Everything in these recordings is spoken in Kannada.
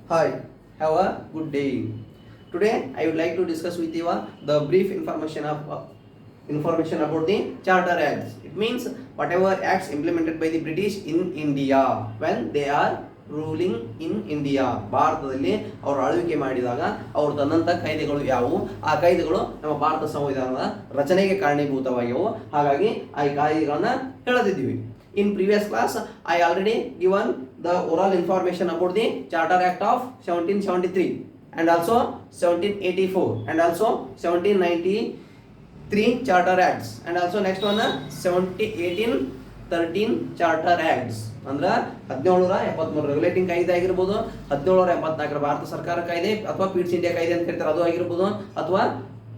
Hi, have a good day. Today, I would like to discuss with you the brief information about the Charter Acts. It means whatever acts implemented by the British in India when they are ruling in India. ಭಾರತದಲ್ಲಿ ಅವರು ಆಳ್ವಿಕೆ ಮಾಡಿದಾಗ ಅವರು ತಂದಂಥ ಕಾಯ್ದೆಗಳು ಯಾವುವು, ಆ ಕಾಯ್ದೆಗಳು ನಮ್ಮ ಭಾರತ ಸಂವಿಧಾನದ ರಚನೆಗೆ ಕಾರಣೀಭೂತವಾಗಿವೆ. ಹಾಗಾಗಿ ಆ ಕಾಯ್ದೆಗಳನ್ನ ಹೇಳದಿದ್ದೀವಿ. In previous class, I already given the oral information about the Charter Act of 1773 and also 1784 and also 1793 Charter Acts and also next one 1813 Charter Acts. ಅಂದ್ರೆ 1773 ರೆಗ್ಯುಲೇಟಿಂಗ್ ಕಾಯ್ದೆ ಆಗಿರ್ಬೋದು, 1784 ಭಾರತ ಸರ್ಕಾರ ಕಾಯ್ದೆ ಅಥವಾ ಪೀಟ್ಸ್ ಇಂಡಿಯಾ ಕಾಯ್ದೆ ಅಂತ ಕರೀತಾರೆ ಅದು ಆಗಿರ್ಬೋದು, ಅಥವಾ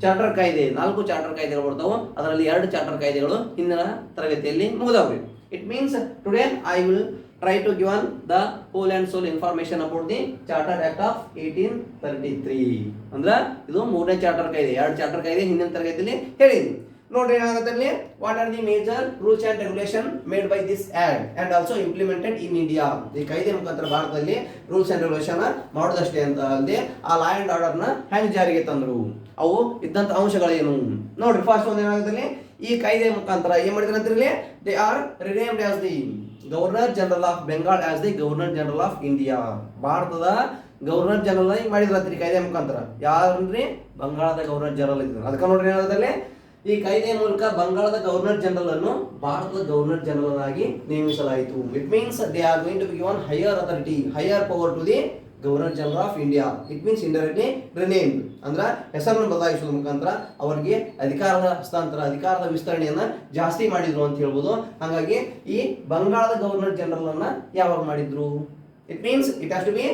ಚಾರ್ಟರ್ ಕಾಯ್ದೆ 4 ಚಾರ್ಟರ್ ಕಾಯ್ದೆಗಳು ಬರ್ತಾವೆ. ಅದರಲ್ಲಿ 2 ಚಾರ್ಟರ್ ಕಾಯ್ದೆಗಳು ಹಿಂದಿನ ತರಗತಿಯಲ್ಲಿ ಮುಗಿದವ್ರಿ. It means today I will try to give the whole and soul information about the Charter Act of 1833. ಅಂದ್ರೆ ಇದು 3ನೇ ಚಾರ್ಟರ್ ಕಾಯ್ದೆ. 2 ಚಾರ್ಟರ್ ಕಾಯ್ದೆ ಹಿಂದಿನ ತರಗತಿಯಲ್ಲಿ ಹೇಳಿದ್ವಿ. ನೋಡ್ರಿ ಏನಾಗುತ್ತೆ, what are the major rules and regulation made by this act and also implemented in India. ಈ ಕಾಯ್ದೆ ಮುಖಾಂತರ ಭಾರತದಲ್ಲಿ ರೂಲ್ಸ್ ಅಂಡ್ ರೆಗ್ಯುಲೇಷನ್ ಮಾಡೋದಷ್ಟೇ ಅಂತ ಅಲ್ಲದೆ ಆ ಲಾ ಅಂಡ್ ಆರ್ಡರ್ ನ ಹೆಂಗ್ ಜಾರಿಗೆ ತಂದ್ರು, ಅವು ಇದ್ದಂತ ಅಂಶಗಳೇನು ನೋಡ್ರಿ. ಫಸ್ಟ್ ಒಂದು ಏನಾಗುತ್ತೆ, ಈ ಕಾಯ್ದೆ ಮುಖಾಂತರ ಏನ್ ಮಾಡಿದ್ರೆ ಅಂತಿರಲಿ, they are renamed as the governor general of Bengal as the governor general of India. ಭಾರತದ ಗವರ್ನರ್ ಜನರಲ್ ಆಗಿ ಮಾಡಿದ್ರಿ ಕಾಯ್ದೆ ಮುಖಾಂತರ. ಯಾರ್ರಿ? ಬಂಗಾಳದ ಗವರ್ನರ್ ಜನರಲ್ ಇದ್ರು. ಅದಕ್ಕೆ ನೋಡ್ರಿ ಏನಾಗುತ್ತೆ, ಈ ಕಾಯ್ದೆಯ ಮೂಲಕ ಬಂಗಾಳದ ಗವರ್ನರ್ ಜನರಲ್ ಅನ್ನು ಭಾರತದ ಗವರ್ನರ್ ಜನರಲ್ ಆಗಿ ನೇಮಿಸಲಾಯಿತು. It means they are going to be given higher authority, higher power to the governor general of India. ಇಟ್ ಮೀನ್ಸ್ ಇಂಡೈರೆಕ್ಟ್ಲಿ ರಿನೇಮ್ಡ್ ಅಂದ್ರೆ ಹೆಸರನ್ನು ಬದಲಾಯಿಸುವ ಮುಖಾಂತರ ಅವರಿಗೆ ಅಧಿಕಾರದ ಹಸ್ತಾಂತರ, ಅಧಿಕಾರದ ವಿಸ್ತರಣೆಯನ್ನ ಜಾಸ್ತಿ ಮಾಡಿದ್ರು ಅಂತ ಹೇಳ್ಬೋದು. ಹಾಗಾಗಿ ಈ ಬಂಗಾಳದ ಗವರ್ನರ್ ಜನರಲ್ ಅನ್ನ ಯಾವಾಗ ಮಾಡಿದ್ರು? It means it has to be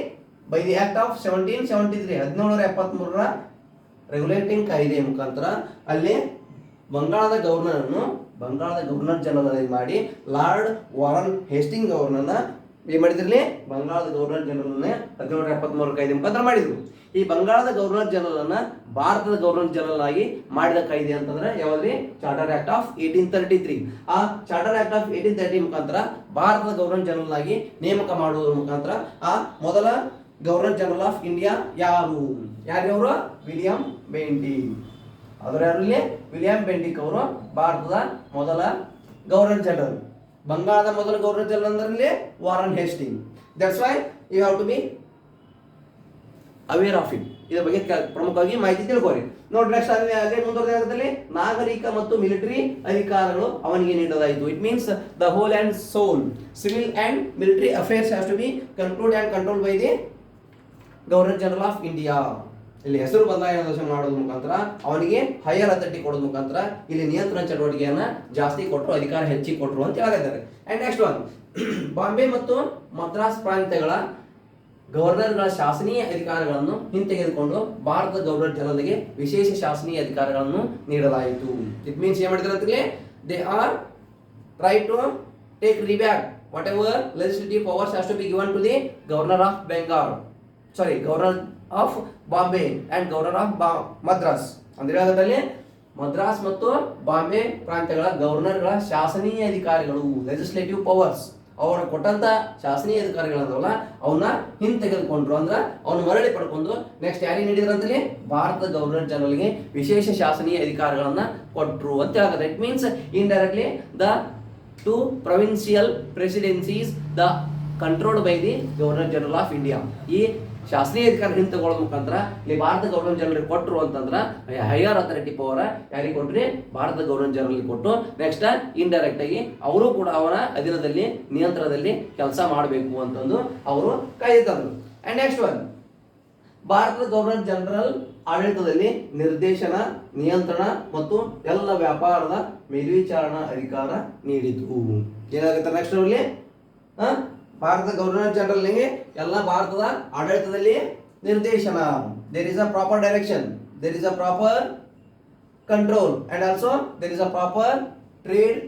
by the act of 1773 1773ರ ರೆಗ್ಯುಲೇಟಿಂಗ್ ಕಾಯ್ದೆಯ ಮುಖಾಂತರ ಅಲ್ಲಿ ಬಂಗಾಳದ ಗವರ್ನರ್ ಜನರಲ್ ಮಾಡಿ ಲಾರ್ಡ್ ವಾರನ್ ಹೇಸ್ಟಿಂಗ್ ಗವರ್ನರ್ನ ಏನ್ ಮಾಡಿದ್ರಲ್ಲಿ ಬಂಗಾಳದ ಗವರ್ನರ್ ಜನರಲ್ 1773 ಕಾಯ್ದೆ ಮುಖಾಂತರ ಮಾಡಿದ್ರು. ಈ ಬಂಗಾಳದ ಗವರ್ನರ್ ಜನರಲ್ ಅನ್ನ ಭಾರತದ ಗವರ್ನರ್ ಜನರಲ್ ಆಗಿ ಮಾಡಿದ ಕಾಯ್ದೆ ಅಂತಂದ್ರೆ ಯಾವ್ದ್ರಿ? Charter act of 1833. ಆ ಚಾರ್ಟರ್ ಆಕ್ಟ್ ಆಫ್ 1830 ಮುಖಾಂತರ ಭಾರತದ ಗವರ್ನರ್ ಜನರಲ್ ಆಗಿ ನೇಮಕ ಮಾಡುವುದರ ಮುಖಾಂತರ ಆ ಮೊದಲ ಗವರ್ನರ್ ಜನರಲ್ ಆಫ್ ಇಂಡಿಯಾ ಯಾರ್ಯಾರು? William Bentinck. ಅದರ ಯಾರಲ್ಲಿ ವಿಲಿಯಂ ಬೆಂಟಿಕ್ ಅವರು ಭಾರತದ ಮೊದಲ ಗವರ್ನರ್ ಜನರಲ್. ಬಂಗಾಳದ ಮೊದಲ ಗವರ್ನರ್ ಜನರಲ್ ಅಂದ್ರೆ Warren Hastings. That's why you have to be aware of it. ಇದರ ಬಗ್ಗೆ ಪ್ರಮುಖವಾಗಿ ಮಾಹಿತಿ ತಿಳ್ಕೋರಿ. ನೋಡಿ ನೆಕ್ಸ್ಟ್ ಅಲ್ಲೇ ಮುಂದುವರೆದಾಗದಲ್ಲಿ ನಾಗರಿಕ ಮತ್ತು ಮಿಲಿಟರಿ ಅಧಿಕಾರಗಳು ಅವನಿಗೆ ನೀಡಲಾಯಿತು. It means the whole and sole civil and military affairs has to be controlled and control by the governor general of India. ಇಲ್ಲಿ ಹೆಸರು ಬದಲಾವಣೆ ಮಾಡೋದ್ರ ಮುಖಾಂತರ ಅವನಿಗೆ ಹೈಯರ್ ಅಥಾರಿಟಿ ಕೊಡೋದ್ರ ಮುಖಾಂತರ ಇಲ್ಲಿ ನಿಯಂತ್ರಣ ಚಟುವಟಿಕೆಯನ್ನ ಜಾಸ್ತಿ ಕೊಟ್ಟರು, ಅಧಿಕಾರ ಹೆಚ್ಚಿಗೆ ಕೊಟ್ಟರು ಅಂತ ಹೇಳಿದ್ದಾರೆ. ಅಂಡ್ ನೆಕ್ಸ್ಟ್ ಒನ್, ಬಾಂಬೆ ಮತ್ತು ಮದ್ರಾಸ್ ಪ್ರಾಂತ್ಯಗಳ ಗವರ್ನರ್ಗಳ ಶಾಸನೀಯ ಅಧಿಕಾರಗಳನ್ನು ಹಿಂತೆಗೆದುಕೊಂಡು ಭಾರತದ ಗವರ್ನರ್ ಜನರಲ್ಗೆ ವಿಶೇಷ ಶಾಸನೀಯ ಅಧಿಕಾರಗಳನ್ನು ನೀಡಲಾಯಿತು. ಇಟ್ ಮೀನ್ಸ್ ಏನ್ ಮಾಡಿದ್ರೆ ಅಂತಲೇ they are right to take reback whatever legislative powers has to be given to the governor of Bengal, governor of Bombay and governor of Madras. ಅಂದ್ರೆ ಅದರಲ್ಲಿ ಮದ್ರಾಸ್ ಮತ್ತು ಬಾಂಬೆ ಪ್ರಾಂತ್ಯಗಳ ಗವರ್ನರ್ಗಳ ಶಾಸನೀಯ ಅಧಿಕಾರಿಗಳು, ಲೆಜಿಸ್ಲೇಟಿವ್ ಪವರ್ಸ್, ಅವರ ಕೊಟ್ಟಂತ ಶಾಸನೀಯ ಅಧಿಕಾರಿಗಳನ್ನಲ್ಲ ಅವನ್ನ ಹಿಂತೆಗೆದುಕೊಂಡ್ರು. ಅಂದ್ರೆ ಅವನು ಮರಳಿ ಪಡ್ಕೊಂಡು ನೆಕ್ಸ್ಟ್ ಯಾರಿಗೆ ನೀಡಿದ್ರು ಅಂತಲೇ ಭಾರತದ ಗವರ್ನರ್ ಜನರಲ್ಗೆ ವಿಶೇಷ ಶಾಸನೀಯ ಅಧಿಕಾರಗಳನ್ನ ಕೊಟ್ರು ಅಂತ ಹೇಳ್ತಾರೆ. It means indirectly the 2 provincial presidencies the controlled by the governor general of India. ಈ ಶಾಸನೀಯ ಅಧಿಕಾರ ಹಿಂತೆಗೊಳ್ಳೋ ಮುಖಾಂತರ ಇಲ್ಲಿ ಭಾರತ ಗವರ್ನರ್ ಜನರಲ್ ಕೊಟ್ಟರು ಅಂತಂದ್ರೆ ಹೈಯರ್ ಅಥಾರಿಟಿ ಪವರ್ ಯಾರಿಗೆ ಕೊಟ್ರಿ? ಭಾರತ ಗವರ್ನರ್ ಜನರಲ್ ಕೊಟ್ಟು ನೆಕ್ಸ್ಟ್ ಇಂಡೈರೆಕ್ಟ್ ಆಗಿ ಅವರು ಕೂಡ ಅವರ ಅಧೀನದಲ್ಲಿ ನಿಯಂತ್ರಣದಲ್ಲಿ ಕೆಲಸ ಮಾಡಬೇಕು ಅಂತಂದು ಅವರು ಕಾಯ್ದೆ ತಂದರು. ಅಂಡ್ ನೆಕ್ಸ್ಟ್ ಒನ್, ಭಾರತದ ಗವರ್ನರ್ ಜನರಲ್ ಆಡಳಿತದಲ್ಲಿ ನಿರ್ದೇಶನ, ನಿಯಂತ್ರಣ ಮತ್ತು ಎಲ್ಲ ವ್ಯಾಪಾರದ ಮೇಲ್ವಿಚಾರಣಾ ಅಧಿಕಾರ ನೀಡಿತು. ಏನಾಗುತ್ತೆ ನೆಕ್ಸ್ಟ್ ಅವರಲ್ಲಿ? ಭಾರತ ಗವರ್ನರ್ ಜನರಲ್ಗೆ ಎಲ್ಲ ಭಾರತದ ಆಡಳಿತದಲ್ಲಿ ನಿರ್ದೇಶನ, there is a proper direction, there is a proper control and also there is a proper trade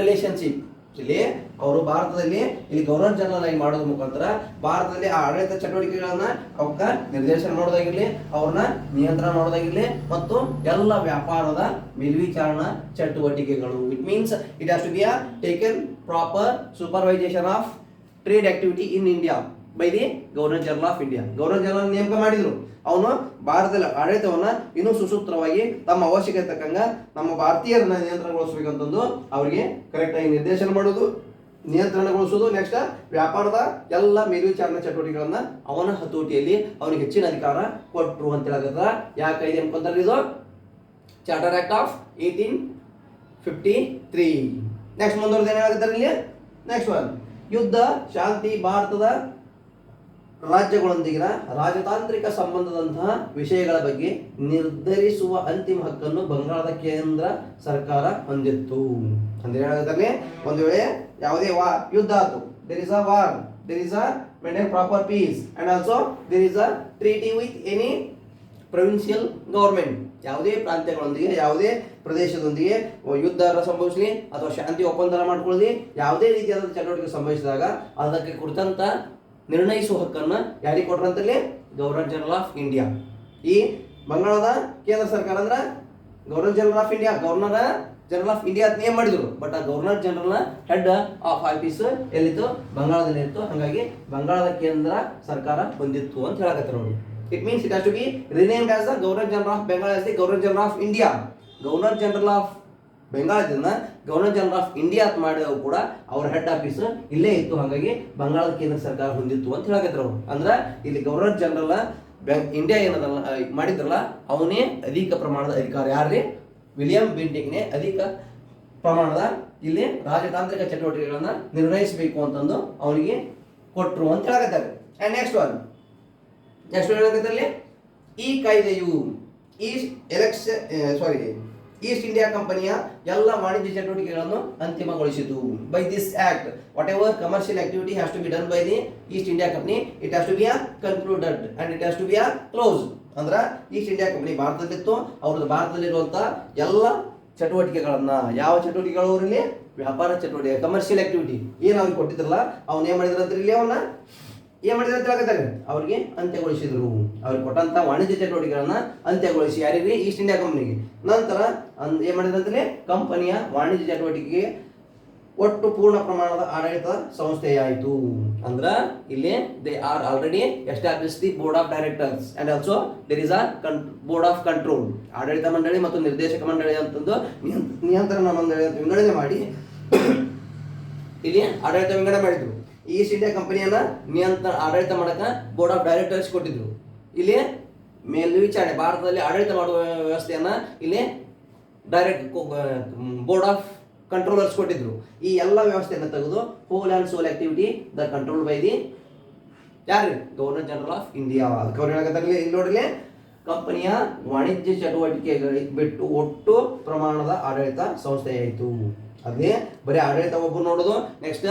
relationship. ಇಲ್ಲಿ ಅವರು ಭಾರತದಲ್ಲಿ ಇಲ್ಲಿ ಗವರ್ನರ್ ಜನರಲ್ ಆಗಿ ಮಾಡೋದ್ರ ಮುಖಾಂತರ ಭಾರತದಲ್ಲಿ ಆ ಆಡಳಿತ ಚಟುವಟಿಕೆಗಳನ್ನ ಅವಕ್ಕ ನಿರ್ದೇಶನ ಮಾಡೋದಾಗಿರ್ಲಿ, ಅವ್ರನ್ನ ನಿಯಂತ್ರಣ ಮಾಡೋದಾಗಿರ್ಲಿ ಮತ್ತು ಎಲ್ಲ ವ್ಯಾಪಾರದ ಮೇಲ್ವಿಚಾರಣಾ ಚಟುವಟಿಕೆಗಳು. It means it has to be taken proper supervision of trade activity in India. By the governor general of India. Governor general ನೇಮಕ ಮಾಡಿದ್ರು. ಅವನು ಭಾರತದ ಆಡಳಿತವನ್ನ ಇನ್ನೂ ಸುಸೂತ್ರವಾಗಿ ತಮ್ಮ ಅವಶ್ಯಕತೆ ತಕ್ಕಂಗ ನಮ್ಮ ಭಾರತೀಯರನ್ನ ನಿಯಂತ್ರಣಗೊಳಿಸಬೇಕಂತಂದು ಅವರಿಗೆ ಕರೆಕ್ಟ್ ಆಗಿ ನಿರ್ದೇಶನ ಮಾಡೋದು, ನಿಯಂತ್ರಣಗೊಳಿಸೋದು. ನೆಕ್ಸ್ಟ್ ವ್ಯಾಪಾರದ ಎಲ್ಲ ಮೇಲ್ವಿಚಾರಣಾ ಚಟುವಟಿಕೆಗಳನ್ನ ಅವನ ಹತೋಟಿಯಲ್ಲಿ ಅವನಿಗೆ ಹೆಚ್ಚಿನ ಅಧಿಕಾರ ಕೊಟ್ಟರು ಅಂತ ಹೇಳಕತ್ತ. ಯಾವ ಕಾಯ್ದೆ ಅನ್ಕೊಂತಾರೆ ಇದು? Charter act of 1853. ನೆಕ್ಸ್ಟ್ ಮುಂದುವರೆದು ಏನ್ ಹೇಳಕತ್ತಾರೆ ಇಲ್ಲಿ? ನೆಕ್ಸ್ಟ್ ಒನ್, ಯುದ್ಧ ಶಾಂತಿ ಭಾರತದ ರಾಜ್ಯಗಳೊಂದಿಗಿನ ರಾಜತಾಂತ್ರಿಕ ಸಂಬಂಧದಂತಹ ವಿಷಯಗಳ ಬಗ್ಗೆ ನಿರ್ಧರಿಸುವ ಅಂತಿಮ ಹಕ್ಕನ್ನು ಬಂಗಾಳದ ಕೇಂದ್ರ ಸರ್ಕಾರ ಹೊಂದಿತ್ತು ಅಂದ್ರೆ ಹೇಳೋದ್ರಲ್ಲಿ ಒಂದು ವೇಳೆ ಯಾವುದೇ ಯುದ್ಧ ಆಯ್ತು, there is a war, there is a maintain proper peace and also there is a treaty with any provincial government. ಯಾವುದೇ ಪ್ರಾಂತ್ಯಗಳೊಂದಿಗೆ ಯಾವುದೇ ಪ್ರದೇಶದೊಂದಿಗೆ ಯುದ್ಧ ಸಂಭವಿಸಲಿ ಅಥವಾ ಶಾಂತಿ ಒಪ್ಪಂದ ಮಾಡ್ಕೊಳ್ಳಿ, ಯಾವುದೇ ರೀತಿಯಾದ ಚಟುವಟಿಕೆ ಸಂಭವಿಸಿದಾಗ ಅದಕ್ಕೆ ಕುರಿತಂತ ನಿರ್ಣಯಿಸುವ ಹಕ್ಕನ್ನ ಯಾರಿಗೆ ಕೊಟ್ರಂತಲ್ಲಿ? Governor general of India. ಈ ಬಂಗಾಳದ ಕೇಂದ್ರ ಸರ್ಕಾರ ಅಂದ್ರೆ governor general of India, governor general of India name ಮಾಡಿದ್ರು. ಬಟ್ ಆ governor general head of office ಎಲ್ಲಿತ್ತು? ಬಂಗಾಳದಲ್ಲಿ ಇತ್ತು. ಹಾಗಾಗಿ ಬಂಗಾಳದ ಕೇಂದ್ರ ಸರ್ಕಾರ ಬಂದಿತ್ತು ಅಂತ ಹೇಳಕತ್ತಾರೆ ಅವರು. It means it has to be renamed as the governor general of Bengal as the governor general of India. Governor general of ಬೆಂಗಾಳದಿಂದ ಗವರ್ನರ್ ಜನರಲ್ ಆಫ್ ಇಂಡಿಯಾ ಅಂತ ಮಾಡಿದವು ಕೂಡ ಅವ್ರ ಹೆಡ್ ಆಫೀಸ್ ಇಲ್ಲೇ ಇತ್ತು. ಹಾಗಾಗಿ ಬಂಗಾಳದ ಕೇಂದ್ರ ಸರ್ಕಾರ ಹೊಂದಿತ್ತು ಅಂತ ಹೇಳಕತ್ತಾರೆ ಅವರು. ಅಂದ್ರೆ ಇಲ್ಲಿ ಗವರ್ನರ್ ಜನರಲ್ ಇಂಡಿಯಾ ಏನದಲ್ಲ ಮಾಡಿದ್ರಲ್ಲ ಅವನೇ ಅಧಿಕ ಪ್ರಮಾಣದ ಅಧಿಕಾರ. ಯಾರ್ರಿ? ವಿಲಿಯಂ ಬೆಂಟಿಕ್ನೇ ಅಧಿಕ ಪ್ರಮಾಣದ ಇಲ್ಲಿ ರಾಜತಾಂತ್ರಿಕ ಚಟುವಟಿಕೆಗಳನ್ನ ನಿರ್ಣಯಿಸಬೇಕು ಅಂತಂದು ಅವನಿಗೆ ಕೊಟ್ಟರು ಅಂತ ಹೇಳಕತ್ತಾರೆ. ಅಂಡ್ ನೆಕ್ಸ್ಟ್ ಹೇಳಕತ್ತಲ್ಲಿ ಈ ಕಾಯ್ದೆಯು ಈಸ್ಟ್ ಇಂಡಿಯಾ ಕಂಪನಿಯ ಎಲ್ಲ ವಾಣಿಜ್ಯ ಚಟುವಟಿಕೆಗಳನ್ನು ಅಂತಿಮಗೊಳಿಸಿತು. By this act whatever commercial activity has to be done by the East India Company it has to be concluded and it has to be close. ಅಂದ್ರೆ ಈಸ್ಟ್ ಇಂಡಿಯಾ ಕಂಪನಿ ಭಾರತದಲ್ಲಿತ್ತು, ಅವ್ರದ್ದು ಭಾರತದಲ್ಲಿರುವಂತ ಎಲ್ಲ ಚಟುವಟಿಕೆಗಳನ್ನ, ಯಾವ ಚಟುವಟಿಕೆಗಳು ಅವರಲ್ಲಿ? ವ್ಯಾಪಾರ ಚಟುವಟಿಕೆ, ಕಮರ್ಷಿಯಲ್ ಆಕ್ಟಿವಿಟಿ ಏನು ಅವ್ರಿಗೆ ಕೊಟ್ಟಿದ್ರಲ್ಲ ಅವನ್ನ ಏನ್ ಮಾಡಿದ್ರಂತ ಇಲ್ಲಿ ಅವನ್ನ ಏನ್ ಮಾಡಿದ್ರೆ ಅಂತ ಹೇಳಕತ್ತಾರೆ, ಅವ್ರಿಗೆ ಅಂತ್ಯಗೊಳಿಸಿದ್ರು. ಅವ್ರಿಗೆ ಕೊಟ್ಟಂತ ವಾಣಿಜ್ಯ ಚಟುವಟಿಕೆಗಳನ್ನ ಅಂತ್ಯಗೊಳಿಸಿ ಯಾರಿಗೆ? ಈಸ್ಟ್ ಇಂಡಿಯಾ ಕಂಪನಿಗೆ. ನಂತರ ಏನ್ ಮಾಡಿದ್ರಂತಲೇ ಕಂಪನಿಯ ವಾಣಿಜ್ಯ ಚಟುವಟಿಕೆಗೆ ಒಟ್ಟು ಪೂರ್ಣ ಪ್ರಮಾಣದ ಆಡಳಿತ ಸಂಸ್ಥೆಯಾಯಿತು. ಅಂದ್ರ ಇಲ್ಲಿ they are already establish the board of directors and also there is a board of control. ಆಡಳಿತ ಮಂಡಳಿ ಮತ್ತು ನಿರ್ದೇಶಕ ಮಂಡಳಿ ಅಂತಂದು ನಿಯಂತ್ರಣ ಮಂಡಳಿ ಅಂತ ವಿಂಗಡಣೆ ಮಾಡಿ ಇಲ್ಲಿ ಆಡಳಿತ ವಿಂಗಡಣೆ ಮಾಡಿದ್ರು. ಈಸ್ಟ್ ಇಂಡಿಯಾ ಕಂಪನಿಯನ್ನ ಆಡಳಿತ ಮಾಡಕ ಬೋರ್ಡ್ ಆಫ್ ಡೈರೆಕ್ಟರ್ಸ್ ಕೊಟ್ಟಿದ್ರು. ಇಲ್ಲಿ ಮೇಲ್ವಿಚಾರಣೆ ಭಾರತದಲ್ಲಿ ಆಡಳಿತ ಮಾಡುವ ವ್ಯವಸ್ಥೆಯನ್ನ ಇಲ್ಲಿ ಡೈರೆಕ್ಟ್ ಬೋರ್ಡ್ ಆಫ್ ಕಂಟ್ರೋಲರ್ಸ್ ಕೊಟ್ಟಿದ್ರು. ಈ ಎಲ್ಲ ವ್ಯವಸ್ಥೆಯನ್ನು ತೆಗೆದು whole and sole activity the control by the ಯಾರು? Governor general of India. ಅದಕ್ಕೆ ಅವ್ರು ಹೇಳಕತ್ತಾರಲ್ಲ ಇಲ್ಲಿ ನೋಡ್ರಿ, ಕಂಪನಿಯ ವಾಣಿಜ್ಯ ಚಟುವಟಿಕೆಗಳಿಗೆ ಬಿಟ್ಟು ಒಟ್ಟು ಪ್ರಮಾಣದ ಆಡಳಿತ ಸಂಸ್ಥೆಯಾಯಿತು. ಅದೇ ಬರೀ ಆಡಳಿತ ಒಬ್ಬರು ನೋಡೋದು, ನೆಕ್ಸ್ಟ್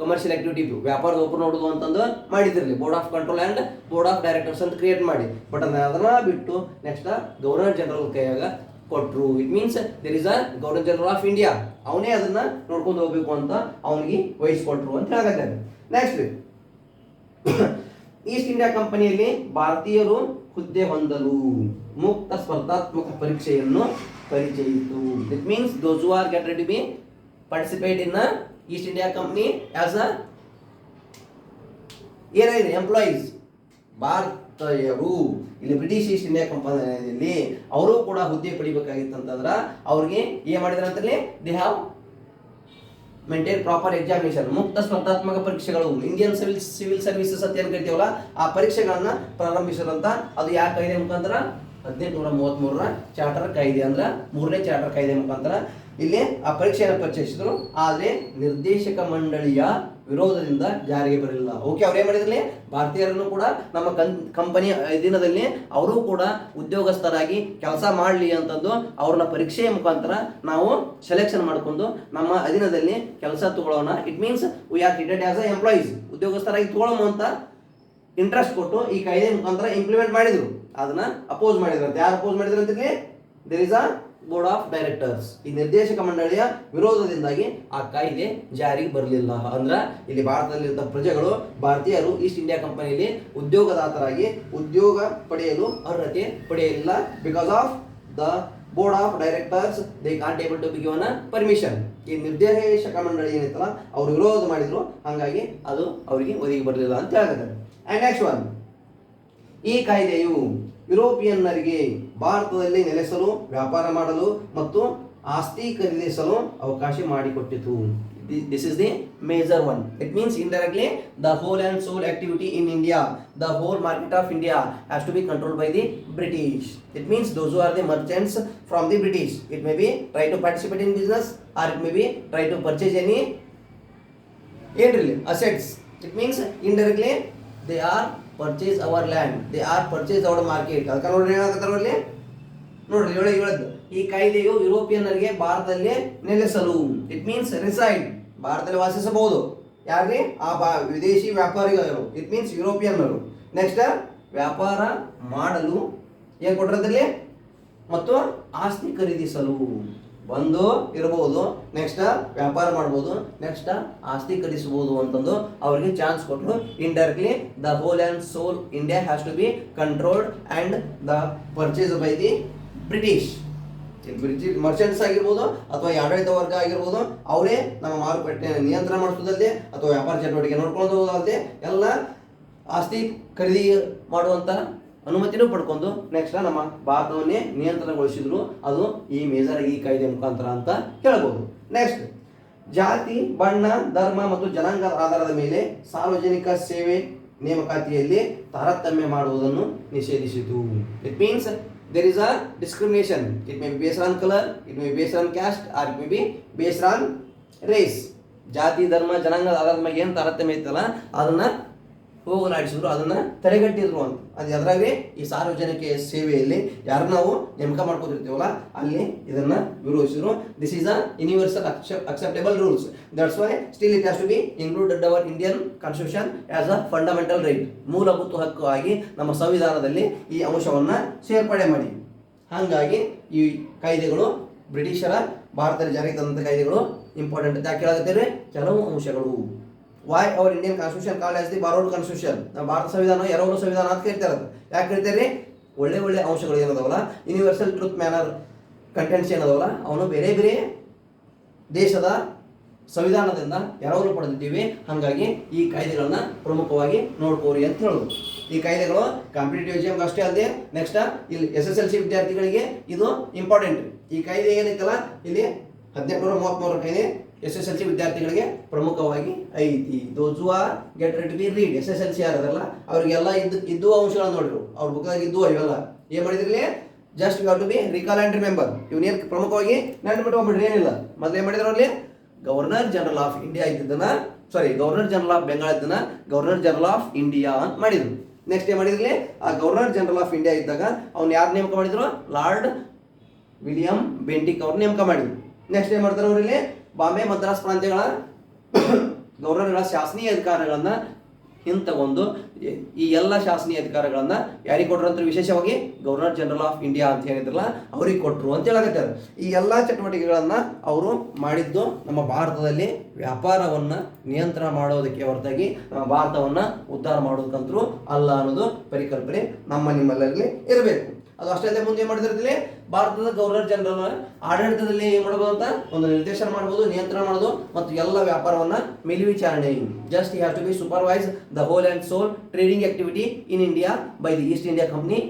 ಕಮರ್ಷಿಯಲ್ ಆಕ್ಟಿವಿಟಿ ವ್ಯಾಪಾರದ ಒಬ್ಬರು ನೋಡೋದು ಅಂತಂದು ಮಾಡಿದ್ರಲ್ಲಿ board of control and board of directors ಅಂತ ಕ್ರಿಯೇಟ್ ಮಾಡಿ. ಬಟ್ ಅದನ್ನ ಬಿಟ್ಟು ನೆಕ್ಸ್ಟ್ ಗವರ್ನರ್ ಜನರಲ್ ಕೈಯಾಗ ಕೊಟ್ರು. It means there is a governor general of India, ಅವನೇ ಅದನ್ನ ನೋಡ್ಕೊಂಡು ಹೋಗ್ಬೇಕು ಅಂತ ಅವನಿಗೆ ವಹಿಸ್ಕೊಟ್ರು ಅಂತ ಹೇಳಕತ್ತಾರೆ. ನೆಕ್ಸ್ಟ್ ಈಸ್ಟ್ ಇಂಡಿಯಾ ಕಂಪನಿಯಲ್ಲಿ ಭಾರತೀಯರು ಹುದ್ದೆ ಹೊಂದಲು ಮುಕ್ತ ಸ್ಪರ್ಧಾತ್ಮಕ ಪರೀಕ್ಷೆಯನ್ನು ಪರಿಚಯಿಸಿತು. It means those who are get ready B participate in East India company as a ಏನಿದೆ ಎಂಪ್ಲಾಯೀಸ್. ಭಾರತೀಯರು ಇಲ್ಲಿ ಬ್ರಿಟಿಷ್ ಈಸ್ಟ್ ಇಂಡಿಯಾ ಕಂಪನಿಯಲ್ಲಿ ಅವರು ಕೂಡ ಹುದ್ದೆ ಪಡಿಬೇಕಾಗಿತ್ತು ಅಂತಂದ್ರೆ ಅವ್ರಿಗೆ ಏನ್ ಮಾಡಿದ್ರ ಅಂತಲೇ they have maintain proper examination, ಮುಕ್ತ ಸ್ಪರ್ಧಾತ್ಮಕ ಪರೀಕ್ಷೆಗಳು, ಇಂಡಿಯನ್ ಸಿವಿಲ್ ಸರ್ವಿಸಸ್ ಅಂತ ಏನ್ ಕರಿತೀವಲ್ಲ ಆ ಪರೀಕ್ಷೆಗಳನ್ನ ಪ್ರಾರಂಭಿಸಿದಂತ. ಅದು ಯಾವ ಕಾಯ್ದೆ ಮುಖಾಂತರ? 1833 ಚಾರ್ಟರ್ ಕಾಯ್ದೆ ಅಂದ್ರೆ 3ನೇ ಚಾರ್ಟರ್ ಕಾಯ್ದೆ ಮುಖಾಂತರ ಇಲ್ಲಿ ಆ ಪರೀಕ್ಷೆಯನ್ನು ಪರಿಚಯಿಸಿದ್ರು. ಆದ್ರೆ ನಿರ್ದೇಶಕ ಮಂಡಳಿಯ ವಿರೋಧದಿಂದ ಜಾರಿಗೆ ಬರಲಿಲ್ಲ. ಓಕೆ, ಅವ್ರು ಏನ್ ಮಾಡಿದ್ರಲ್ಲಿ ಭಾರತೀಯರನ್ನು ಕೂಡ ನಮ್ಮ ಕಂಪನಿಯ ಅಧೀನದಲ್ಲಿ ಅವರು ಕೂಡ ಉದ್ಯೋಗಸ್ಥರಾಗಿ ಕೆಲಸ ಮಾಡಲಿ ಅಂತಂದು ಅವ್ರನ್ನ ಪರೀಕ್ಷೆಯ ಮುಖಾಂತರ ನಾವು ಸೆಲೆಕ್ಷನ್ ಮಾಡ್ಕೊಂಡು ನಮ್ಮ ಅಧೀನದಲ್ಲಿ ಕೆಲಸ ತಗೊಳ್ಳೋಣ. It means we are treated as a employees, ಉದ್ಯೋಗಸ್ಥರಾಗಿ ತಗೊಳ್ಳೋಣ ಅಂತ ಇಂಟ್ರೆಸ್ಟ್ ಕೊಟ್ಟು ಈ ಕಾಯ್ದೆ ಮುಖಾಂತರ ಇಂಪ್ಲಿಮೆಂಟ್ ಮಾಡಿದ್ರು. ಅದನ್ನ ಅಪೋಸ್ ಮಾಡಿದ್ರಂತೆ. ಯಾರು ಅಪೋಸ್ ಮಾಡಿದ್ರು ಅಂತಂದ್ರೆ there is a board of directors. ಈ ನಿರ್ದೇಶಕ ಮಂಡಳಿಯ ವಿರೋಧದಿಂದಾಗಿ ಆ ಕಾಯ್ದೆ ಜಾರಿಗೆ ಬರಲಿಲ್ಲ. ಅಂದ್ರ ಇಲ್ಲಿ ಭಾರತದಲ್ಲಿದ್ದ ಪ್ರಜೆಗಳು ಭಾರತೀಯರು ಈಸ್ಟ್ ಇಂಡಿಯಾ ಕಂಪನಿಯಲ್ಲಿ ಉದ್ಯೋಗದಾತರಾಗಿ ಉದ್ಯೋಗ ಪಡೆಯಲು ಅರ್ಹತೆ ಪಡೆಯಲಿಲ್ಲ because of the board of directors they can't able to be given permission. ಈ ನಿರ್ದೇಶಕ ಮಂಡಳಿ ಏನಿತ್ತಲ್ಲ ಅವರು ವಿರೋಧ ಮಾಡಿದ್ರು, ಹಾಗಾಗಿ ಅದು ಅವರಿಗೆ ಒದಗಿ ಬರಲಿಲ್ಲ ಅಂತ ಹೇಳ್ತಾರೆ. ಅಂಡ್ ನೆಕ್ಸ್ಟ್ ಒನ್, ಈ ಕಾಯ್ದೆಯು ಯುರೋಪಿಯನ್ನರಿಗೆ ಭಾರತದಲ್ಲಿ ನೆಲೆಸಲು, ವ್ಯಾಪಾರ ಮಾಡಲು ಮತ್ತು ಆಸ್ತಿ ಖರೀದಿಸಲು ಅವಕಾಶ ಮಾಡಿಕೊಟ್ಟಿತು. This is the major one. It means indirectly the whole and sole activity in India, the whole market of India has to be controlled by the British. It means those who are the merchants from the British, it may be try to participate in business or it may be try to purchase any assets. It means indirectly they are purchase our land, they are purchase our market. ಅದಕ್ಕೆ ನೋಡ್ರಿ ಏನಾಗತ್ತಾರ ಅಲ್ಲಿ ನೋಡ್ರಿ ಹೇಳದ್ದು, ಈ ಕಾಯ್ದೆಯು ಯುರೋಪಿಯನ್ನರಿಗೆ ಭಾರತದಲ್ಲಿ ನೆಲೆಸಲು, ಇಟ್ ಮೀನ್ಸ್ ರಿಸೈಡ್, ಭಾರತದಲ್ಲಿ ವಾಸಿಸಬಹುದು. ಯಾರ್ರಿ ವಿದೇಶಿ ವ್ಯಾಪಾರಿಗಳು, ಇಟ್ ಮೀನ್ಸ್ ಯುರೋಪಿಯನ್ನರು. ನೆಕ್ಸ್ಟ್ ವ್ಯಾಪಾರ ಮಾಡಲು ಏನ್ ಕೊಟ್ಟಿರೋದ್ರಲ್ಲಿ, ಮತ್ತು ಆಸ್ತಿ ಖರೀದಿಸಲು ಒಂದು ಇರಬಹುದು, ನೆಕ್ಸ್ಟ್ ವ್ಯಾಪಾರ ಮಾಡ್ಬೋದು, ನೆಕ್ಸ್ಟ್ ಆಸ್ತಿ ಖರೀದಿಸಬಹುದು ಅಂತಂದು ಅವರಿಗೆ ಚಾನ್ಸ್ ಕೊಟ್ಟರು. Indirectly the whole and sole India has to be controlled and the purchase by the British. British merchants ಆಗಿರ್ಬೋದು ಅಥವಾ ಆಡಳಿತ ವರ್ಗ ಆಗಿರ್ಬೋದು, ಅವರೇ ನಮ್ಮ ಮಾರುಕಟ್ಟೆ ನಿಯಂತ್ರಣ ಮಾಡಿಸೋದಲ್ಲದೆ ಅಥವಾ ವ್ಯಾಪಾರ ಚಟುವಟಿಕೆ ನೋಡ್ಕೊಂಡು ಹೋಗೋದಲ್ಲದೆ ಎಲ್ಲ ಆಸ್ತಿ ಖರೀದಿ ಮಾಡುವಂಥ ಅನುಮತಿನೂ ಪಡ್ಕೊಂಡು ನೆಕ್ಸ್ಟ್ ನಮ್ಮ ಭಾರತವನ್ನೇ ನಿಯಂತ್ರಣಗೊಳಿಸಿದ್ರು. ಅದು ಈ ಮೇಜರ್ ಈ ಕಾಯ್ದೆ ಮುಖಾಂತರ ಅಂತ ಹೇಳ್ಬೋದು. ನೆಕ್ಸ್ಟ್, ಜಾತಿ, ಬಣ್ಣ, ಧರ್ಮ ಮತ್ತು ಜನಾಂಗದ ಆಧಾರದ ಮೇಲೆ ಸಾರ್ವಜನಿಕ ಸೇವೆ ನೇಮಕಾತಿಯಲ್ಲಿ ತಾರತಮ್ಯ ಮಾಡುವುದನ್ನು ನಿಷೇಧಿಸಿತು. It means there is a discrimination. It may be based on color, it may be based on caste, or it may be based on race. ಜಾತಿ, ಧರ್ಮ, ಜನಾಂಗದ ಆಧಾರದ ಮೇಲೆ ಏನು ತಾರತಮ್ಯ ಇತ್ತಲ್ಲ ಅದನ್ನ ಹೋಗಲಾಡಿಸಿದ್ರು, ಅದನ್ನ ತಡೆಗಟ್ಟಿದ್ರು ಅಂತ. ಅದು ಎದುರಾಗಿ ಈ ಸಾರ್ವಜನಿಕ ಸೇವೆಯಲ್ಲಿ ಯಾರು ನಾವು ನೇಮಕ ಮಾಡ್ಕೊತಿರ್ತೀವಲ್ಲ ಅಲ್ಲಿ ಇದನ್ನ ವಿರೋಧಿಸಿದ್ರು. This is a universal acceptable rules. That's why still it has to be included our Indian constitution as a fundamental right. ಮೂಲಭೂತ ಹಕ್ಕು ಆಗಿ ನಮ್ಮ ಸಂವಿಧಾನದಲ್ಲಿ ಈ ಅಂಶವನ್ನ ಸೇರ್ಪಡೆ ಮಾಡಿ. ಹಾಗಾಗಿ ಈ ಕಾಯ್ದೆಗಳು ಬ್ರಿಟಿಷರ ಭಾರತದಲ್ಲಿ ಜಾರಿಗೆ ತಂದಂಥ ಕಾಯ್ದೆಗಳು ಇಂಪಾರ್ಟೆಂಟ್ ಅಂತ ಕೇಳಾಗತ್ತೇವೆ. ಕೆಲವು ಅಂಶಗಳು, why our Indian constitution called as the borrowed constitution, ನಮ್ಮ ಭಾರತ ಸಂವಿಧಾನ ಎರವಲು ಸಂವಿಧಾನ ಅಂತ ಕರಿತಾರೆ. ಯಾಕೆ ಕರಿತಾರೆ? ಒಳ್ಳೆ ಒಳ್ಳೆ ಅಂಶಗಳು ಏನದವಲ್ಲ, ಯೂನಿವರ್ಸಲ್ ಟ್ರೂತ್ ಮ್ಯಾನರ್ ಕಂಟೆಂಟ್ಸ್ ಏನದವಲ್ಲ ಅವನು ಬೇರೆ ಬೇರೆ ದೇಶದ ಸಂವಿಧಾನದಿಂದ ಎರವಲು ಪಡೆದಿದ್ದೀವಿ. ಹಾಗಾಗಿ ಈ ಕಾಯ್ದೆಗಳನ್ನ ಪ್ರಮುಖವಾಗಿ ನೋಡ್ಕೋರಿ ಅಂತ ಹೇಳೋದು. ಈ ಕಾಯ್ದೆಗಳು ಕಾಂಪಿಟೇಟಿವ್ ಎಕ್ಸಾಮ್ ಅಷ್ಟೇ ಅಲ್ಲದೆ ನೆಕ್ಸ್ಟ್ ಇಲ್ಲಿ SSLC ವಿದ್ಯಾರ್ಥಿಗಳಿಗೆ ಇದು ಇಂಪಾರ್ಟೆಂಟ್. ಈ ಕಾಯ್ದೆ ಏನೈತಲ್ಲ ಇಲ್ಲಿ 1833 ಕಾಯ್ದೆ SSLC ವಿದ್ಯಾರ್ಥಿಗಳಿಗೆ ಪ್ರಮುಖವಾಗಿ ಐತಿ. Those who are get ready to be read SSLC ಯಾರದಲ್ಲ ಅವರಿಗೆಲ್ಲ ಇದ್ದು ಅಂಶಗಳನ್ನ ನೋಡಿರು, ಅವ್ರ ಬುಕ್ದಾಗ ಇದ್ದು ಇವೆಲ್ಲ ಏನ್ ಮಾಡಿದ್ರಲ್ಲಿ just you have to be recall and remember. ಇವನೇನು ಪ್ರಮುಖವಾಗಿ ನೆನ್ಪಿಟ್ಕೊಂಡ್ಬಿಡ್ರಿ, ಏನಿಲ್ಲ. ಮೊದಲು ಏನು ಮಾಡಿದ್ರು ಅಲ್ಲಿ ಗವರ್ನರ್ ಜನರಲ್ ಆಫ್ ಇಂಡಿಯಾ ಇದ್ದದನ್ನ ಗವರ್ನರ್ ಜನರಲ್ ಆಫ್ ಬೆಂಗಾಲ್ ಇದ್ದನ್ನ ಗವರ್ನರ್ ಜನರಲ್ ಆಫ್ ಇಂಡಿಯಾ ಅಂತ ಮಾಡಿದ್ರು. ನೆಕ್ಸ್ಟ್ ಏನು ಮಾಡಿದ್ರಲ್ಲಿ ಆ ಗವರ್ನರ್ ಜನರಲ್ ಆಫ್ ಇಂಡಿಯಾ ಇದ್ದಾಗ ಅವ್ನು ಯಾರು ನೇಮಕ ಮಾಡಿದ್ರು? ಲಾರ್ಡ್ ವಿಲಿಯಂ ಬೆಂಟಿಕ್ ಅವ್ರು ನೇಮಕ ಮಾಡಿದ್ರು. ನೆಕ್ಸ್ಟ್ ಏನು ಮಾಡ್ತಾರೆ ಅವರಲ್ಲಿ ಬಾಂಬೆ ಮದ್ರಾಸ್ ಪ್ರಾಂತ್ಯಗಳ ಗವರ್ನರ್ಗಳ ಶಾಸನೀಯ ಅಧಿಕಾರಗಳನ್ನ ಹಿಂತಗೊಂಡು ಈ ಎಲ್ಲ ಶಾಸನೀಯ ಅಧಿಕಾರಗಳನ್ನ ಯಾರಿಗೆ ಕೊಟ್ಟರು ಅಂತ ವಿಶೇಷವಾಗಿ ಗವರ್ನರ್ ಜನರಲ್ ಆಫ್ ಇಂಡಿಯಾ ಅಂತ ಹೇಳಿದ್ರಲ್ಲ ಅವ್ರಿಗೆ ಕೊಟ್ಟರು ಅಂತ ಹೇಳಕತ್ತಾರೆ. ಈ ಎಲ್ಲ ಚಟುವಟಿಕೆಗಳನ್ನ ಅವರು ಮಾಡಿದ್ದು ನಮ್ಮ ಭಾರತದಲ್ಲಿ ವ್ಯಾಪಾರವನ್ನ ನಿಯಂತ್ರಣ ಮಾಡೋದಕ್ಕೆ ಹೊರತಾಗಿ ನಮ್ಮ ಭಾರತವನ್ನ ಉದ್ಧಾರ ಮಾಡೋದಕ್ಕಂತರೂ ಅಲ್ಲ ಅನ್ನೋದು ಪರಿಕಲ್ಪನೆ ನಮ್ಮ ನಿಮ್ಮಲ್ಲರಲ್ಲಿ ಇರಬೇಕು. ಅದು ಅಷ್ಟೇ ಅಲ್ಲದೆ ಮುಂದೆ ಏನು ಮಾಡಿದಿರ್ತೀವಿ, ಭಾರತದ ಗವರ್ನರ್ ಜನರಲ್ ಆಡಳಿತದಲ್ಲಿ ಏನು ಮಾಡ್ಬೋದು ಅಂತ ಒಂದು ನಿರ್ದೇಶನ ಮಾಡ್ಬೋದು, ನಿಯಂತ್ರಣ ಮಾಡೋದು ಮತ್ತು ಎಲ್ಲ ವ್ಯಾಪಾರವನ್ನ ಮೇಲ್ವಿಚಾರಣೆ. Just you have to be supervise the whole and sole trading activity in India by the East India company,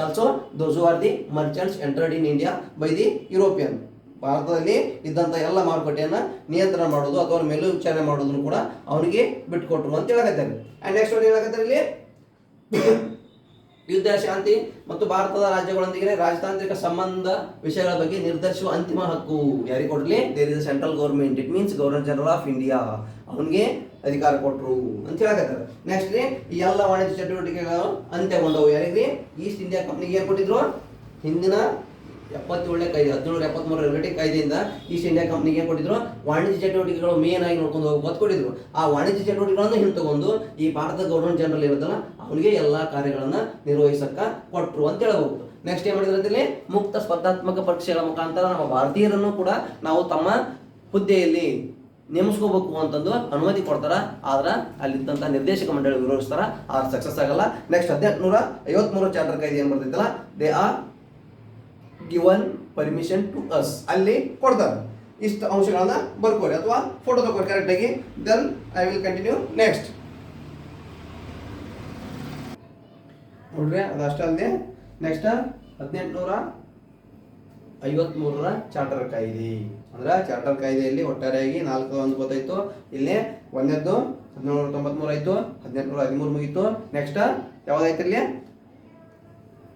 also those who are the merchants entered in India by the European. ಭಾರತದಲ್ಲಿ ಇದ್ದಂಥ ಎಲ್ಲ ಮಾರುಕಟ್ಟೆಯನ್ನು ನಿಯಂತ್ರಣ ಮಾಡೋದು ಅಥವಾ ಮೇಲ್ವಿಚಾರಣೆ ಮಾಡೋದನ್ನು ಕೂಡ ಅವನಿಗೆ ಬಿಟ್ಟುಕೊಟ್ರು ಅಂತ ಹೇಳಕತ್ತಾರೆ. ಆ್ಯಂಡ್ ನೆಕ್ಸ್ಟ್ ಒಂದು ಹೇಳಕತ್ತಾರೆ ಇಲ್ಲಿ ಯುದ್ಧ, ಶಾಂತಿ ಮತ್ತು ಭಾರತದ ರಾಜ್ಯಗಳೊಂದಿಗೆ ರಾಜತಾಂತ್ರಿಕ ಸಂಬಂಧ ವಿಷಯಗಳ ಬಗ್ಗೆ ನಿರ್ಧರಿಸುವ ಅಂತಿಮ ಹಕ್ಕು ಯಾರಿಗೆ ಕೊಡಲಿ? There is central government, it means governor general of India, ಅವನಿಗೆ ಅಧಿಕಾರ ಕೊಟ್ಟರು ಅಂತ ಹೇಳಕತ್ತಾರೆ. ನೆಕ್ಸ್ಟ್ ಈ ಎಲ್ಲ ವಾಣಿಜ್ಯ ಚಟುವಟಿಕೆಗಳು ಅಂತ್ಯಗೊಂಡವು ಯಾರಿಗೆ? ಈಸ್ಟ್ ಇಂಡಿಯಾ ಕಂಪ್ನಿಗೆ ಏನು ಕೊಟ್ಟಿದ್ರು? ಹಿಂದಿನ 77ನೇ ಕಾಯ್ದೆ 1773 ರೆಗ್ಯುಲೇಟಿಂಗ್ ಕಾಯ್ದೆಯಿಂದ ಈಸ್ಟ್ ಇಂಡಿಯಾ ಕಂಪ್ನಿಗೆ ಏನು ಕೊಟ್ಟಿದ್ರು? ವಾಣಿಜ್ಯ ಚಟುವಟಿಕೆಗಳು ಮೇನ್ ಆಗಿ ನೋಡ್ಕೊಂಡು ಹೋಗಿ ಕೊಟ್ಟಿದ್ರು. ಆ ವಾಣಿಜ್ಯ ಚಟುವಟಿಕೆಗಳನ್ನು ಹಿಂತಗೊಂಡು ಈ ಭಾರತದ ಗವರ್ನರ್ ಜನರಲ್ ಇರುತ್ತಲ್ಲ ಅವನಿಗೆ ಎಲ್ಲ ಕಾರ್ಯಗಳನ್ನ ನಿರ್ವಹಿಸಕ್ಕ ಕೊಟ್ಟರು ಅಂತ ಹೇಳಬಹುದು. ನೆಕ್ಸ್ಟ್ ಏನು ಮಾಡಿದ್ರು ಅಂತೇಳಿ ಮುಕ್ತ ಸ್ಪರ್ಧಾತ್ಮಕ ಪರೀಕ್ಷೆಗಳ ಮುಖಾಂತರ ನಮ್ಮ ಭಾರತೀಯರನ್ನು ಕೂಡ ನಾವು ತಮ್ಮ ಹುದ್ದೆಯಲ್ಲಿ ನೇಮಿಸ್ಕೋಬೇಕು ಅಂತಂದು ಅನುಮತಿ ಕೊಡ್ತಾರ. ಆದ್ರೆ ಅಲ್ಲಿದ್ದಂಥ ನಿರ್ದೇಶಕ ಮಂಡಳಿ ವಿರೋಧಿಸ್ತಾರ, ಆದ್ರೆ ಸಕ್ಸಸ್ ಆಗಲ್ಲ. ನೆಕ್ಸ್ಟ್ 1853 ಚಾರ್ಟರ್ ಕಾಯ್ದೆ ಏನು ಬರ್ತಿತ್ತಲ್ಲ, they are given permission to us ಅಲ್ಲಿ ಕೊಡ್ತಾರೆ. ಇಷ್ಟು ಅಂಶಗಳನ್ನ ಬರ್ಕೋರಿ ಅಥವಾ ಫೋಟೋ ತಗೋರಿ ಕರೆಕ್ಟಾಗಿ. Then I will continue next. ನೋಡ್ರಿ ಅದಷ್ಟೇ ಅಲ್ಲದೆ ನೆಕ್ಸ್ಟ್ 1853ರ ಚಾರ್ಟರ್ ಕಾಯ್ದೆ. ಅಂದ್ರೆ ಚಾರ್ಟರ್ ಕಾಯ್ದೆಯಲ್ಲಿ ಒಟ್ಟಾರೆಯಾಗಿ 4 ಗೊತ್ತಾಯ್ತು. ಇಲ್ಲಿ ಒಂದನೇದ್ದು 1793 ಆಯ್ತು, 1813 ಮುಗೀತು. ನೆಕ್ಸ್ಟ್ ಯಾವ್ದಾಯ್ತು ಇಲ್ಲಿ?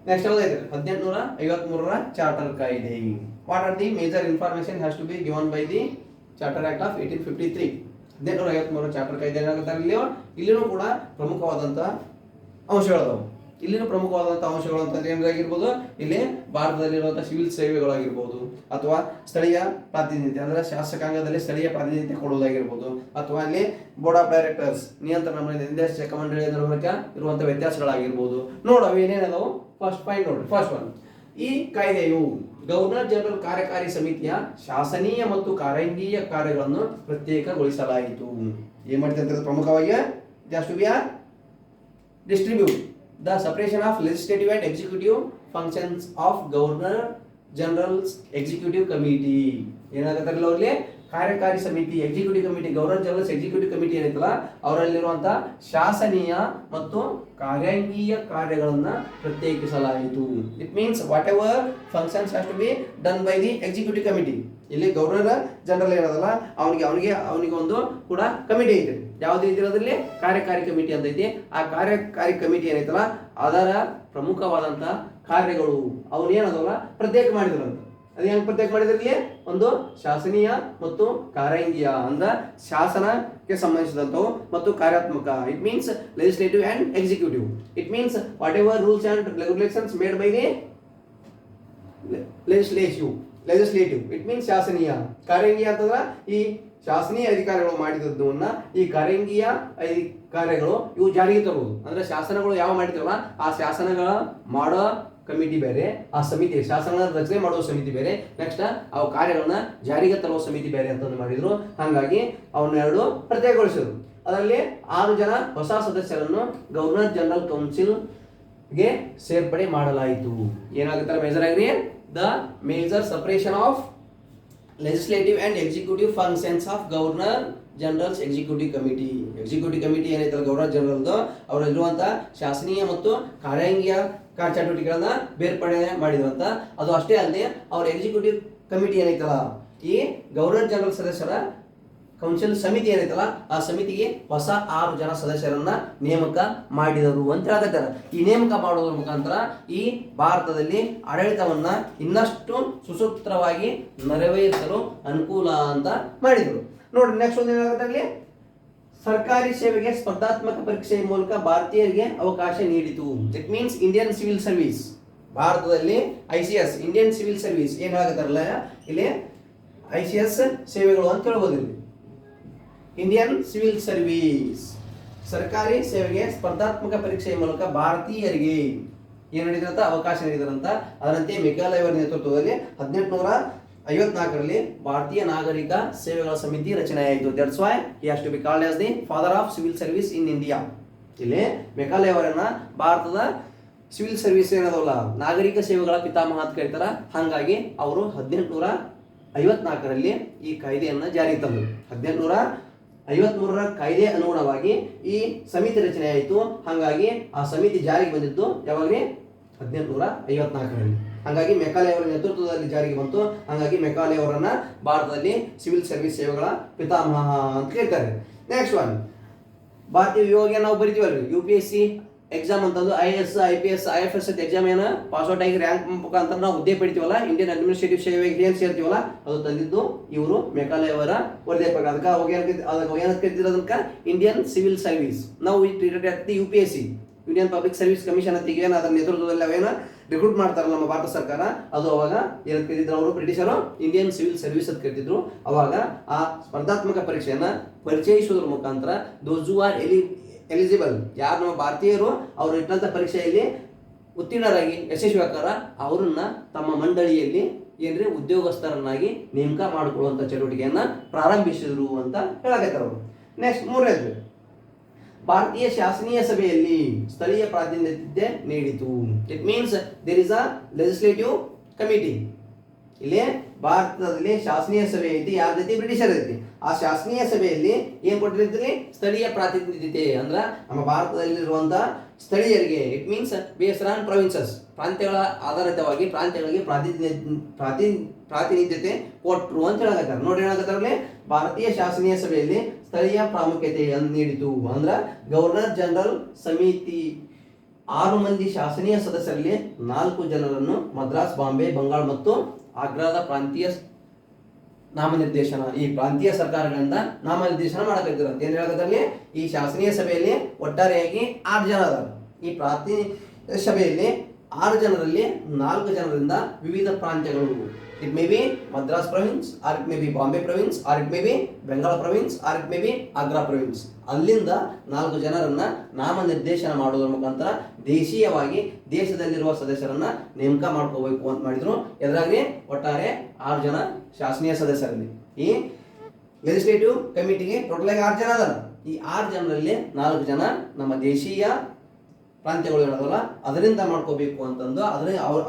ನೆಕ್ಸ್ಟ್ ಯಾವ್ದಾಯ್ತು? 1853ರ ಚಾರ್ಟರ್ ಕಾಯ್ದೆ. What are the major information has to be given by the charter act of 1853. 1853ರ ಚಾರ್ಟರ್ ಕಾಯ್ದೆ ಏನಾಗುತ್ತೆ ಇಲ್ಲಿನೂ ಕೂಡ ಪ್ರಮುಖವಾದಂತ ಅಂಶಗಳದಾವು. ಇಲ್ಲಿನ ಪ್ರಮುಖವಾದಂಥ ಅಂಶಗಳು ಅಂತಂದ್ರೆ ಏನಾಗಿರ್ಬೋದು, ಇಲ್ಲಿ ಭಾರತದಲ್ಲಿರುವಂತಹ ಸಿವಿಲ್ ಸೇವೆಗಳಾಗಿರ್ಬೋದು, ಅಥವಾ ಸ್ಥಳೀಯ ಪ್ರಾತಿನಿಧ್ಯ ಅಂದ್ರೆ ಶಾಸಕಾಂಗದಲ್ಲಿ ಸ್ಥಳೀಯ ಪ್ರಾತಿನಿಧ್ಯ ಕೊಡುವುದಾಗಿರ್ಬೋದು, ಅಥವಾ ಅಲ್ಲಿ ಬೋರ್ಡ್ ಆಫ್ ಡೈರೆಕ್ಟರ್ಸ್ ನಿಯಂತ್ರಣ ನಿರ್ದೇಶಕ ಮಂಡಳಿ ಇರುವಂತಹ ವ್ಯತ್ಯಾಸಗಳಾಗಿರ್ಬೋದು. ನೋಡೋಣ ಏನೇನದಾವು. ಫಸ್ಟ್ ಪಾಯಿಂಟ್ ನೋಡ್ರಿ. ಫಸ್ಟ್ ಒನ್, ಈ ಕಾಯ್ದೆಯು ಗವರ್ನರ್ ಜನರಲ್ ಕಾರ್ಯಕಾರಿ ಸಮಿತಿಯ ಶಾಸನೀಯ ಮತ್ತು ಕಾರ್ಯಾಂಗೀಯ ಕಾರ್ಯಗಳನ್ನು ಪ್ರತ್ಯೇಕಗೊಳಿಸಲಾಯಿತು. ಏನ್ ಮಾಡ್ತಾರೆ ಪ್ರಮುಖವಾಗಿ just be distribute the separation of legislative and executive functions of governor general's executive committee. ಏನಾಗುತ್ತೆ ಅಲ್ಲಿ ಕಾರ್ಯಕಾರಿ ಸಮಿತಿ executive committee, governor generals executive committee ಏನೈತಲ್ಲ ಅವರಲ್ಲಿರುವಂತಹ ಶಾಸನೀಯ ಮತ್ತು ಕಾರ್ಯಾಂಗೀಯ ಕಾರ್ಯಗಳನ್ನ ಪ್ರತ್ಯೇಕಿಸಲಾಯಿತು. It means whatever functions has to be done by the executive committee. ಇಲ್ಲಿ ಗವರ್ನರ್ ಜನರಲ್ ಏನದಲ್ಲ ಅವನಿಗೆ ಒಂದು ಕೂಡ ಕಮಿಟಿ ಐತೆ. ಯಾವ್ದು ಇದ್ರಲ್ಲಿ ಕಾರ್ಯಕಾರಿ ಕಮಿಟಿ ಅಂತ ಐತಿ. ಆ ಕಾರ್ಯಕಾರಿ ಕಮಿಟಿ ಏನೈತಲ್ಲ ಅದರ ಪ್ರಮುಖವಾದಂತಹ ಕಾರ್ಯಗಳು ಅವನೇನದಲ್ಲ ಪ್ರತ್ಯೇಕ ಮಾಡಿದ್ರಂತ. ಅದು ಹೆಂಗ್ ಪ್ರತ್ಯೇಕ ಮಾಡಿದ್ರಲ್ಲಿ ಒಂದು ಶಾಸನೀಯ ಮತ್ತು ಕಾರ್ಯಾಂಗೀಯ ಅಂದ್ರೆ ಶಾಸನಕ್ಕೆ ಸಂಬಂಧಿಸಿದಂಥವು ಮತ್ತು ಕಾರ್ಯಾತ್ಮಕ. It means legislative and executive. It means whatever rules and regulations made by the legislative. It means ಶಾಸನೀಯ. ಕಾರ್ಯಾಂಗೀಯ ಅಂತಂದ್ರೆ ಈ ಶಾಸನೀಯ ಅಧಿಕಾರಿಗಳು ಮಾಡಿದದ್ದನ್ನ ಈ ಕಾರ್ಯಾಂಗೀಯ ಕಾರ್ಯಗಳು ಇವು ಜಾರಿಗೆ ತರುವುದು. ಅಂದ್ರೆ ಶಾಸನಗಳು ಯಾವ ಮಾಡಿದ್ರಲ್ಲ ಆ ಶಾಸನಗಳ ಮಾಡೋ ಕಮಿಟಿ ಬೇರೆ, ಆ ಸಮಿತಿ ಶಾಸನಗಳನ್ನ ರಚನೆ ಮಾಡುವ ಸಮಿತಿ ಬೇರೆ, ನೆಕ್ಸ್ಟ್ ಅವು ಕಾರ್ಯಗಳನ್ನ ಜಾರಿಗೆ ತರುವ ಸಮಿತಿ ಬೇರೆ ಅಂತ ಮಾಡಿದ್ರು. ಹಾಗಾಗಿ ಅವನ್ನೆರಡು ಪ್ರತ್ಯೇಕಗೊಳಿಸಿದ್ರು. ಅದರಲ್ಲಿ 6 ಜನ ಹೊಸ ಸದಸ್ಯರನ್ನು ಗವರ್ನರ್ ಜನರಲ್ ಕೌನ್ಸಿಲ್ಗೆ ಸೇರ್ಪಡೆ ಮಾಡಲಾಯಿತು. ಏನಾಗುತ್ತಾರೆ major agree the major separation of legislative and executive functions of governor generals executive committee. Executive committee ಏನೈತಲ್ಲ ಗವರ್ನರ್ ಜನರಲ್ದು ಅವರಲ್ಲಿರುವಂತಹ ಶಾಸನೀಯ ಮತ್ತು ಕಾರ್ಯಾಂಗೀಯ ಕಾರ್ಯಚಟುವಟಿಕೆಗಳನ್ನ ಬೇರ್ಪಡೆ ಮಾಡಿದ್ರಂತ. ಅದು ಅಷ್ಟೇ ಅಲ್ಲದೆ ಅವ್ರ ಎಕ್ಸಿಕ್ಯೂಟಿವ್ ಕಮಿಟಿ ಏನೈತಲ್ಲ ಈ ಗವರ್ನರ್ ಜನರಲ್ ಸದಸ್ಯರ ಕೌನ್ಸಿಲ್ ಸಮಿತಿ ಏನೈತಲ್ಲ ಆ ಸಮಿತಿಗೆ ಹೊಸ 6 ಜನ ಸದಸ್ಯರನ್ನ ನೇಮಕ ಮಾಡಿದರು ಅಂತ ಹೇಳಕತ್ತಾರೆ. ಈ ನೇಮಕ ಮಾಡೋದ್ರ ಮುಖಾಂತರ ಈ ಭಾರತದಲ್ಲಿ ಆಡಳಿತವನ್ನ ಇನ್ನಷ್ಟು ಸುಸೂತ್ರವಾಗಿ ನೆರವೇರಿಸಲು ಅನುಕೂಲ ಅಂತ ಮಾಡಿದರು. ನೋಡಿ ನೆಕ್ಸ್ಟ್ ಒಂದು ಏನಾಗುತ್ತೆ, ಸರ್ಕಾರಿ ಸೇವೆಗೆ ಸ್ಪರ್ಧಾತ್ಮಕ ಪರೀಕ್ಷೆಯ ಮೂಲಕ ಭಾರತೀಯರಿಗೆ ಅವಕಾಶ ನೀಡಿತು. It means Indian civil service. ಭಾರತದಲ್ಲಿ ICS ಇಂಡಿಯನ್ ಸಿವಿಲ್ ಸರ್ವಿಸ್ ಏನ್ ಹೇಳಕತ್ತಾರಲ್ಲ ಇಲ್ಲಿ ICS ಸೇವೆಗಳು ಅಂತ ಹೇಳ್ಬೋದು. ಇಲ್ಲಿ ಇಂಡಿಯನ್ ಸಿವಿಲ್ ಸರ್ವಿಸ್ ಸರ್ಕಾರಿ ಸೇವೆಗೆ ಸ್ಪರ್ಧಾತ್ಮಕ ಪರೀಕ್ಷೆಯ ಮೂಲಕ ಭಾರತೀಯರಿಗೆ ಏನ್ ನೀಡಿದ್ರಂತ ಅವಕಾಶ ನೀಡಿದ್ರಂತ. ಅದರಂತೆ ಮೆಕಾಲೆ ಅವರ ನೇತೃತ್ವದಲ್ಲಿ 1854ರಲ್ಲಿ ಭಾರತೀಯ ನಾಗರಿಕ ಸೇವೆಗಳ ಸಮಿತಿ ರಚನೆಯಾಯಿತು. That's why he has to be called as the father of civil service in India. ಇಲ್ಲಿ ಮೆಕಾಲೆ ಅವರನ್ನ ಭಾರತದ ಸಿವಿಲ್ ಸರ್ವಿಸ್ ಏನದಲ್ಲ ನಾಗರಿಕ ಸೇವೆಗಳ ಪಿತಾಮಹ ಅಂತ ಕರೀತಾರ. ಹಾಗಾಗಿ ಅವರು 1854ರಲ್ಲಿ ಈ ಕಾಯ್ದೆಯನ್ನ ಜಾರಿಗೆ ತಂದರು. 1853ರ ಕಾಯ್ದೆ ಅನುಗುಣವಾಗಿ ಈ ಸಮಿತಿ ರಚನೆ ಆಯಿತು. ಹಾಗಾಗಿ ಆ ಸಮಿತಿ ಜಾರಿಗೆ ಬಂದಿದ್ದು ಯಾವಾಗಲೇ 1854ರಲ್ಲಿ. ಹಾಗಾಗಿ ಮೆಕಾಲೆ ಅವರ ನೇತೃತ್ವದಲ್ಲಿ ಜಾರಿಗೆ ಬಂತು. ಹಾಗಾಗಿ ಮೆಕಾಲೆ ಅವರನ್ನ ಭಾರತದಲ್ಲಿ ಸಿವಿಲ್ ಸರ್ವಿಸ್ ಸೇವೆಗಳ ಪಿತಾಮಹ ಅಂತ ಕೇಳ್ತಾರೆ. ನೆಕ್ಸ್ಟ್ ಒನ್, ಭಾರತೀಯ ವಿಭಾಗ ನಾವು ಬರಿತೀವಲ್ರಿ UPSC ಎಕ್ಸಾಮ್ ಅಂತಂದು IAS IPS IFS ಎಕ್ಸಾಮ್ ಏನ ಪಾಸ್ಔಟ್ ಆಗಿ ರ್ಯಾಂಕ್ ಮುಖಾಂತರ ನಾವು ಹುದ್ದೆ ಪಡಿತೀವಲ್ಲ, ಇಂಡಿಯನ್ ಅಡ್ಮಿನಿಸ್ಟ್ರೇಟಿವ್ ಸೇವೆಗೆ ಏನ್ ಸೇರ್ತೀವಲ್ಲ ಅದು ತಂದಿದ್ದು ಇವರು ಮೆಕಾಲೆ ಅವರ ವರದಿ ಪ್ರಕಾರ. ಅದಕ್ಕೆ ಏನಂತ ಕರಿತಿದ್ರು ಅದಕ್ಕ ಇಂಡಿಯನ್ ಸಿವಿಲ್ ಸರ್ವಿಸ್. ನಾವು UPSC union public service commission ಅಂತ ಏನು ಅದರ ನೇತೃತ್ವದಲ್ಲಿ ಅವೇನ ರಿಕ್ರೂಟ್ ಮಾಡ್ತಾರಲ್ಲ ನಮ್ಮ ಭಾರತ ಸರ್ಕಾರ, ಅದು ಅವಾಗ ಏನಂತ ಕರೀತಿದ್ರು ಅವರು ಬ್ರಿಟಿಷರು ಇಂಡಿಯನ್ ಸಿವಿಲ್ ಸರ್ವಿಸ್ ಅಂತ ಕರಿತಿದ್ರು. ಅವಾಗ ಆ ಸ್ಪರ್ಧಾತ್ಮಕ ಪರೀಕ್ಷೆಯನ್ನ ಪರಿಚಯಿಸುವುದರ ಮುಖಾಂತರ ದೋಸ್ ಹೂ ಆರ್ ಎಲಿಜಿಬಲ್, ಯಾರು ನಮ್ಮ ಭಾರತೀಯರು ಅವರು ಇಟ್ಟಂತ ಪರೀಕ್ಷೆಯಲ್ಲಿ ಉತ್ತೀರ್ಣರಾಗಿ ಯಶಸ್ವಿ ಆಗ್ತಾರ ಅವರನ್ನ ತಮ್ಮ ಮಂಡಳಿಯಲ್ಲಿ ಏನ್ರಿ ಉದ್ಯೋಗಸ್ಥರನ್ನಾಗಿ ನೇಮಕ ಮಾಡಿಕೊಳ್ಳುವಂತ ಚಟುವಟಿಕೆಯನ್ನ ಪ್ರಾರಂಭಿಸಿದ್ರು ಅಂತ ಹೇಳಕತ್ತಾರ ಅವರು. ನೆಕ್ಸ್ಟ್ 3ನೇದು, ಭಾರತೀಯ ಶಾಸನೀಯ ಸಭೆಯಲ್ಲಿ ಸ್ಥಳೀಯ ಪ್ರಾತಿನಿಧ್ಯ ನೀಡಿತು. It means there is a legislative committee. ಇಲ್ಲಿ ಭಾರತದಲ್ಲಿ ಶಾಸನೀಯ ಸಭೆ ಐತಿ, ಯಾರ ರೀತಿ ಬ್ರಿಟಿಷರ್ ಐತಿ. ಆ ಶಾಸನೀಯ ಸಭೆಯಲ್ಲಿ ಏನ್ ಕೊಟ್ಟಿರ್ತೀರಿ, ಸ್ಥಳೀಯ ಪ್ರಾತಿನಿಧ್ಯತೆ ಅಂದ್ರ ನಮ್ಮ ಭಾರತದಲ್ಲಿರುವಂತಹ ಸ್ಥಳೀಯರಿಗೆ, it means based on provinces, ಪ್ರಾಂತ್ಯಗಳ ಆಧಾರಿತವಾಗಿ ಪ್ರಾಂತ್ಯಗಳಿಗೆ ಪ್ರಾತಿನಿಧ್ಯತೆ ಕೊಟ್ಟರು ಅಂತ ಹೇಳಕತ್ತಾರೆ. ನೋಡಿ ಹೇಳಕತ್ತಾರಲ್ಲಿ ಭಾರತೀಯ ಶಾಸನೀಯ ಸಭೆಯಲ್ಲಿ ಸ್ಥಳೀಯ ಪ್ರಾಮುಖ್ಯತೆಯನ್ನು ನೀಡಿತು. ಅಂದ್ರ ಗವರ್ನರ್ ಜನರಲ್ ಸಮಿತಿ 6 ಮಂದಿ ಶಾಸನೀಯ ಸದಸ್ಯರಲ್ಲಿ 4 ಜನರನ್ನು ಮದ್ರಾಸ್, ಬಾಂಬೆ, ಬಂಗಾಳ ಮತ್ತು ಆಗ್ರಾದ ಪ್ರಾಂತೀಯ ನಾಮನಿರ್ದೇಶನ, ಈ ಪ್ರಾಂತೀಯ ಸರ್ಕಾರಗಳಿಂದ ನಾಮನಿರ್ದೇಶನ ಮಾಡಕತ್ತಿದ್ರು ಅಂತ ಏನ್ ಹೇಳಕತ್ತಲ್ಲಿ. ಈ ಶಾಸನೀಯ ಸಭೆಯಲ್ಲಿ ಒಟ್ಟಾರೆಯಾಗಿ 6 ಜನ ಅದಾರ. ಈ ಪ್ರಾಂತೀಯ ಸಭೆಯಲ್ಲಿ 6 ಜನರಲ್ಲಿ 4 ಜನರಿಂದ ವಿವಿಧ ಪ್ರಾಂತ್ಯಗಳು, it may be Madras province, or it may be Bombay province, or it may be Bengal province, or it may be Agra province, ಅಲ್ಲಿಂದ 4 ಜನರನ್ನ ನಾಮನಿರ್ದೇಶನ ಮಾಡೋದ್ರ ಮುಖಾಂತರ ದೇಶೀಯವಾಗಿ ದೇಶದಲ್ಲಿರುವ ಸದಸ್ಯರನ್ನ ನೇಮಕ ಮಾಡ್ಕೋಬೇಕು ಅಂತ ಮಾಡಿದ್ರು. ಎದುರಾಗಿ ಒಟ್ಟಾರೆ 6 ಜನ ಶಾಸನೀಯ ಸದಸ್ಯರಲ್ಲಿ. ಈ ಲೆಜಿಸ್ಲೇಟಿವ್ ಕಮಿಟಿಗೆ ಟೋಟಲ್ ಆಗಿ 6 ಜನ ಅದಾರ. ಈ 6 ಜನರಲ್ಲಿ 4 ಜನ ನಮ್ಮ ದೇಶೀಯ ಪ್ರಾಂತ್ಯಗಳು ಹೇಳೋದಲ್ಲ ಅದರಿಂದ ಮಾಡ್ಕೋಬೇಕು ಅಂತಂದು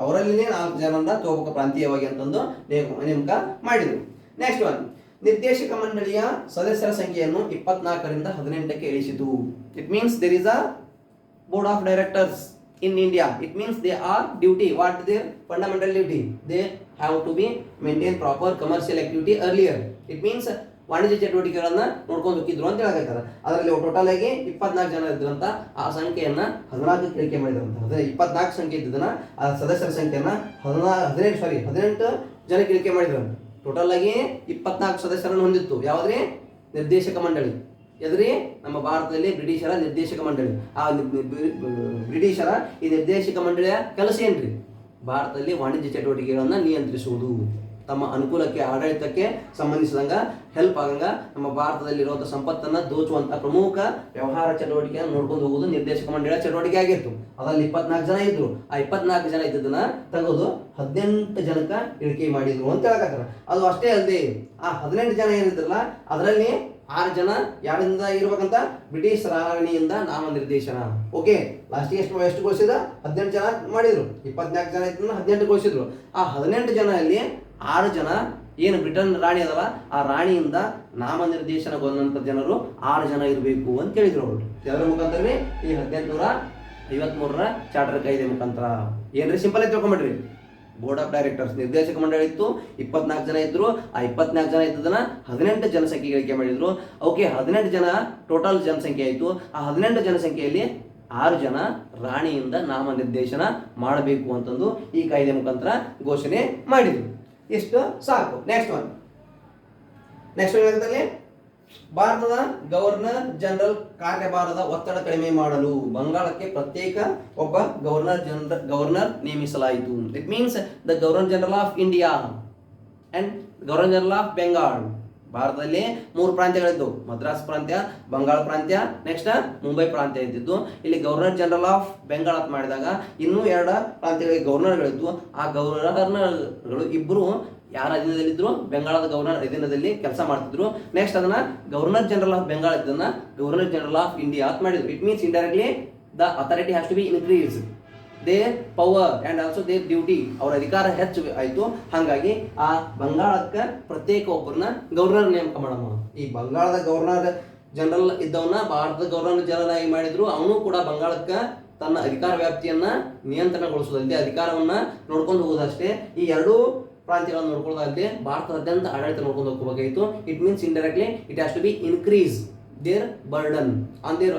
ಅವರಲ್ಲಿನೇ 4 ಜನರನ್ನ ತಗೋಬೇಕು ಪ್ರಾಂತೀಯವಾಗಿ ಅಂತಂದು ನೇಮಕ ಮಾಡಿದ್ರು. ನೆಕ್ಸ್ಟ್ ಒನ್, ನಿರ್ದೇಶಕ ಮಂಡಳಿಯ ಸದಸ್ಯರ ಸಂಖ್ಯೆಯನ್ನು 24ರಿಂದ 18ಕ್ಕೆ ಇಳಿಸಿತು. It means there is a board of directors in India. It means they are duty. What is their fundamental duty? They have to be maintain proper commercial activity earlier. It means ವಾಣಿಜ್ಯ ಚಟುವಟಿಕೆಗಳನ್ನ ನೋಡ್ಕೊಂಡು ಹೋಗಿದ್ರು ಅಂತ ಹೇಳಕತ್ತಾರೆ. ಅದರಲ್ಲಿ ಟೋಟಲ್ ಆಗಿ 24 ಜನ ಇದ್ರಂತ. ಆ ಸಂಖ್ಯೆಯನ್ನ 14 ಇಳಿಕೆ ಮಾಡಿದ್ರಂತ. ಅದೇ 24 ಸಂಖ್ಯೆ ಇದ್ದದನ್ನ ಆ ಸದಸ್ಯರ ಸಂಖ್ಯೆಯನ್ನ 18 ಜನಕ್ಕೆ ಇಳಿಕೆ ಮಾಡಿದ್ರಂತ. ಟೋಟಲ್ ಆಗಿ 24 ಸದಸ್ಯರನ್ನು ಹೊಂದಿತ್ತು. ಯಾವ್ದ್ರಿ? ನಿರ್ದೇಶಕ ಮಂಡಳಿ. ಎದ್ರಿ? ನಮ್ಮ ಭಾರತದಲ್ಲಿ ಬ್ರಿಟಿಷರ ನಿರ್ದೇಶಕ ಮಂಡಳಿ. ಆ ಬ್ರಿಟಿಷರ ಈ ನಿರ್ದೇಶಕ ಮಂಡಳಿಯ ಕೆಲಸ ಏನ್ರಿ? ಭಾರತದಲ್ಲಿ ವಾಣಿಜ್ಯ ಚಟುವಟಿಕೆಗಳನ್ನ ನಿಯಂತ್ರಿಸುವುದು, ತಮ್ಮ ಅನುಕೂಲಕ್ಕೆ ಆಡಳಿತಕ್ಕೆ ಸಂಬಂಧಿಸಿದಂಗ ಹೆಲ್ಪ್ ಆಗಂಗ ನಮ್ಮ ಭಾರತದಲ್ಲಿರುವಂಥ ಸಂಪತ್ತನ್ನ ದೋಚುವಂತ ಪ್ರಮುಖ ವ್ಯವಹಾರ ಚಟುವಟಿಕೆಯನ್ನು ನೋಡ್ಕೊಂಡು ಹೋಗುವುದು ನಿರ್ದೇಶಕ ಮಂಡಳಿಯ ಚಟುವಟಿಕೆ ಆಗಿತ್ತು. ಅದರಲ್ಲಿ 24 ಜನ ಇದ್ರು. ಆ 24 ಜನ ಇದ್ದದನ್ನ ತೆಗೆದು 18 ಜನಕ್ಕೆ ಇಳಿಕೆ ಮಾಡಿದ್ರು ಅಂತ ಹೇಳಕತ್ತಾರ. ಅದು ಅಷ್ಟೇ ಅಲ್ಲದೆ ಆ 18 ಜನ ಏನಿದ್ರಲ್ಲ ಅದರಲ್ಲಿ 6 ಜನ ಯಾರಿಂದ ಇರ್ಬೇಕಂತ ಬ್ರಿಟಿಷ್ ರಾಣಿಯಿಂದ ನಾಮನಿರ್ದೇಶನ. ಓಕೆ, ಲಾಸ್ಟಿಗೆ ಎಷ್ಟು ಘೋಷಿಸಿದ? 18 ಜನ ಮಾಡಿದ್ರು. 24 ಜನ ಇದ್ದನ್ನ 18 ಘೋಷಿಸಿದ್ರು. ಆ 18 ಜನ ಅಲ್ಲಿ 6 ಜನ ಏನು ಬ್ರಿಟನ್ ರಾಣಿ ಅದಲ್ಲ ಆ ರಾಣಿಯಿಂದ ನಾಮನಿರ್ದೇಶನಗೊಂಡಂತ ಜನರು 6 ಜನ ಇರಬೇಕು ಅಂತ ಹೇಳಿದ್ರು ಅವರು. ಅದರ ಮುಖಾಂತರವೇ ಈ 1853ರ ಚಾರ್ಟರ್ ಕಾಯ್ದೆ ಮುಖಾಂತರ. ಏನ್ರಿ ಸಿಂಪಲ್ ಆಗಿ ತಿಳ್ಕೊಂಬಿಡ್ರಿ. ಬೋರ್ಡ್ ಆಫ್ ಡೈರೆಕ್ಟರ್ಸ್ ನಿರ್ದೇಶಕ ಮಂಡಳಿ ಇತ್ತು, 24 ಜನ ಇದ್ರು. ಆ 24 ಜನ ಇದ್ದದನ್ನ 18 ಜನಸಂಖ್ಯೆಗೆ ಇಳಿಕೆ ಮಾಡಿದ್ರು. ಓಕೆ, 18 ಜನ ಟೋಟಲ್ ಜನಸಂಖ್ಯೆ ಆಯಿತು. ಆ 18 ಜನಸಂಖ್ಯೆಯಲ್ಲಿ 6 ಜನ ರಾಣಿಯಿಂದ ನಾಮನಿರ್ದೇಶನ ಮಾಡಬೇಕು ಅಂತಂದು ಈ ಕಾಯ್ದೆ ಮುಖಾಂತರ ಘೋಷಣೆ ಮಾಡಿದ್ರು. ಇಷ್ಟು ಸಾಕು. ನೆಕ್ಸ್ಟ್ ಒನ್ ಏನಾಗುತ್ತೆ? ಭಾರತದ ಗವರ್ನರ್ ಜನರಲ್ ಕಾರ್ಯಭಾರದ ಒತ್ತಡ ಕಡಿಮೆ ಮಾಡಲು ಬಂಗಾಳಕ್ಕೆ ಪ್ರತ್ಯೇಕ ಒಬ್ಬ ಗವರ್ನರ್ ನೇಮಿಸಲಾಯಿತು. It means the governor general of India and governor general of Bengal. ಭಾರತದಲ್ಲಿ 3 ಪ್ರಾಂತ್ಯಗಳಿದ್ದು, ಮದ್ರಾಸ್ ಪ್ರಾಂತ್ಯ, ಬಂಗಾಳ ಪ್ರಾಂತ್ಯ, ನೆಕ್ಸ್ಟ್ ಮುಂಬೈ ಪ್ರಾಂತ್ಯ ಇದ್ದಿದ್ದು. ಇಲ್ಲಿ ಗವರ್ನರ್ ಜನರಲ್ ಆಫ್ ಬೆಂಗಾಲ್ ಅಂತ ಮಾಡಿದಾಗ ಇನ್ನೂ 2 ಪ್ರಾಂತ್ಯಗಳಿಗೆ ಗವರ್ನರ್ಗಳಿದ್ದು. ಆ ಗವರ್ನರ್ಗಳು ಇಬ್ಬರು ಯಾರ ಅಧೀನದಲ್ಲಿದ್ರು? ಬೆಂಗಾಳದ ಗವರ್ನರ್ ಅಧೀನದಲ್ಲಿ ಕೆಲಸ ಮಾಡ್ತಿದ್ರು. ನೆಕ್ಸ್ಟ್ ಅದನ್ನ ಗವರ್ನರ್ ಜನರಲ್ ಆಫ್ ಬೆಂಗಾಲ್ ಇದನ್ನ ಗವರ್ನರ್ ಜನರಲ್ ಆಫ್ ಇಂಡಿಯಾ ಅಂತ ಮಾಡಿದ್ರು. It means indirectly the authority has to be increase their power and also their duty. ಅವರ ಅಧಿಕಾರ ಹೆಚ್ಚು ಆಯಿತು. ಹಾಗಾಗಿ ಆ ಬಂಗಾಳಕ್ಕೆ ಪ್ರತ್ಯೇಕ ಒಬ್ಬರನ್ನ ಗವರ್ನರ್ ನೇಮಕ ಮಾಡಮ್ಮ. ಈ ಬಂಗಾಳದ ಗವರ್ನರ್ ಜನರಲ್ ಇದ್ದವನ್ನ ಭಾರತದ ಗವರ್ನರ್ ಜನರಲ್ ಆಗಿ ಮಾಡಿದ್ರು. ಅವನು ಕೂಡ ಬಂಗಾಳಕ್ಕೆ ತನ್ನ ಅಧಿಕಾರ ವ್ಯಾಪ್ತಿಯನ್ನ ನಿಯಂತ್ರಣಗೊಳಿಸುವುದಲ್ಲದೆ ಅಧಿಕಾರವನ್ನ ನೋಡ್ಕೊಂಡು ಹೋಗೋದಷ್ಟೇ ಈ 2 ಪ್ರಾಂತ್ಯಗಳನ್ನು ನೋಡ್ಕೊಳ್ಳೋದಲ್ಲದೆ ಭಾರತದಾದ್ಯಂತ ಆಡಳಿತ ನೋಡ್ಕೊಂಡು ಹೋಗಬೇಕಾಗಿತ್ತು. It means indirectly it has to be increase their burden on their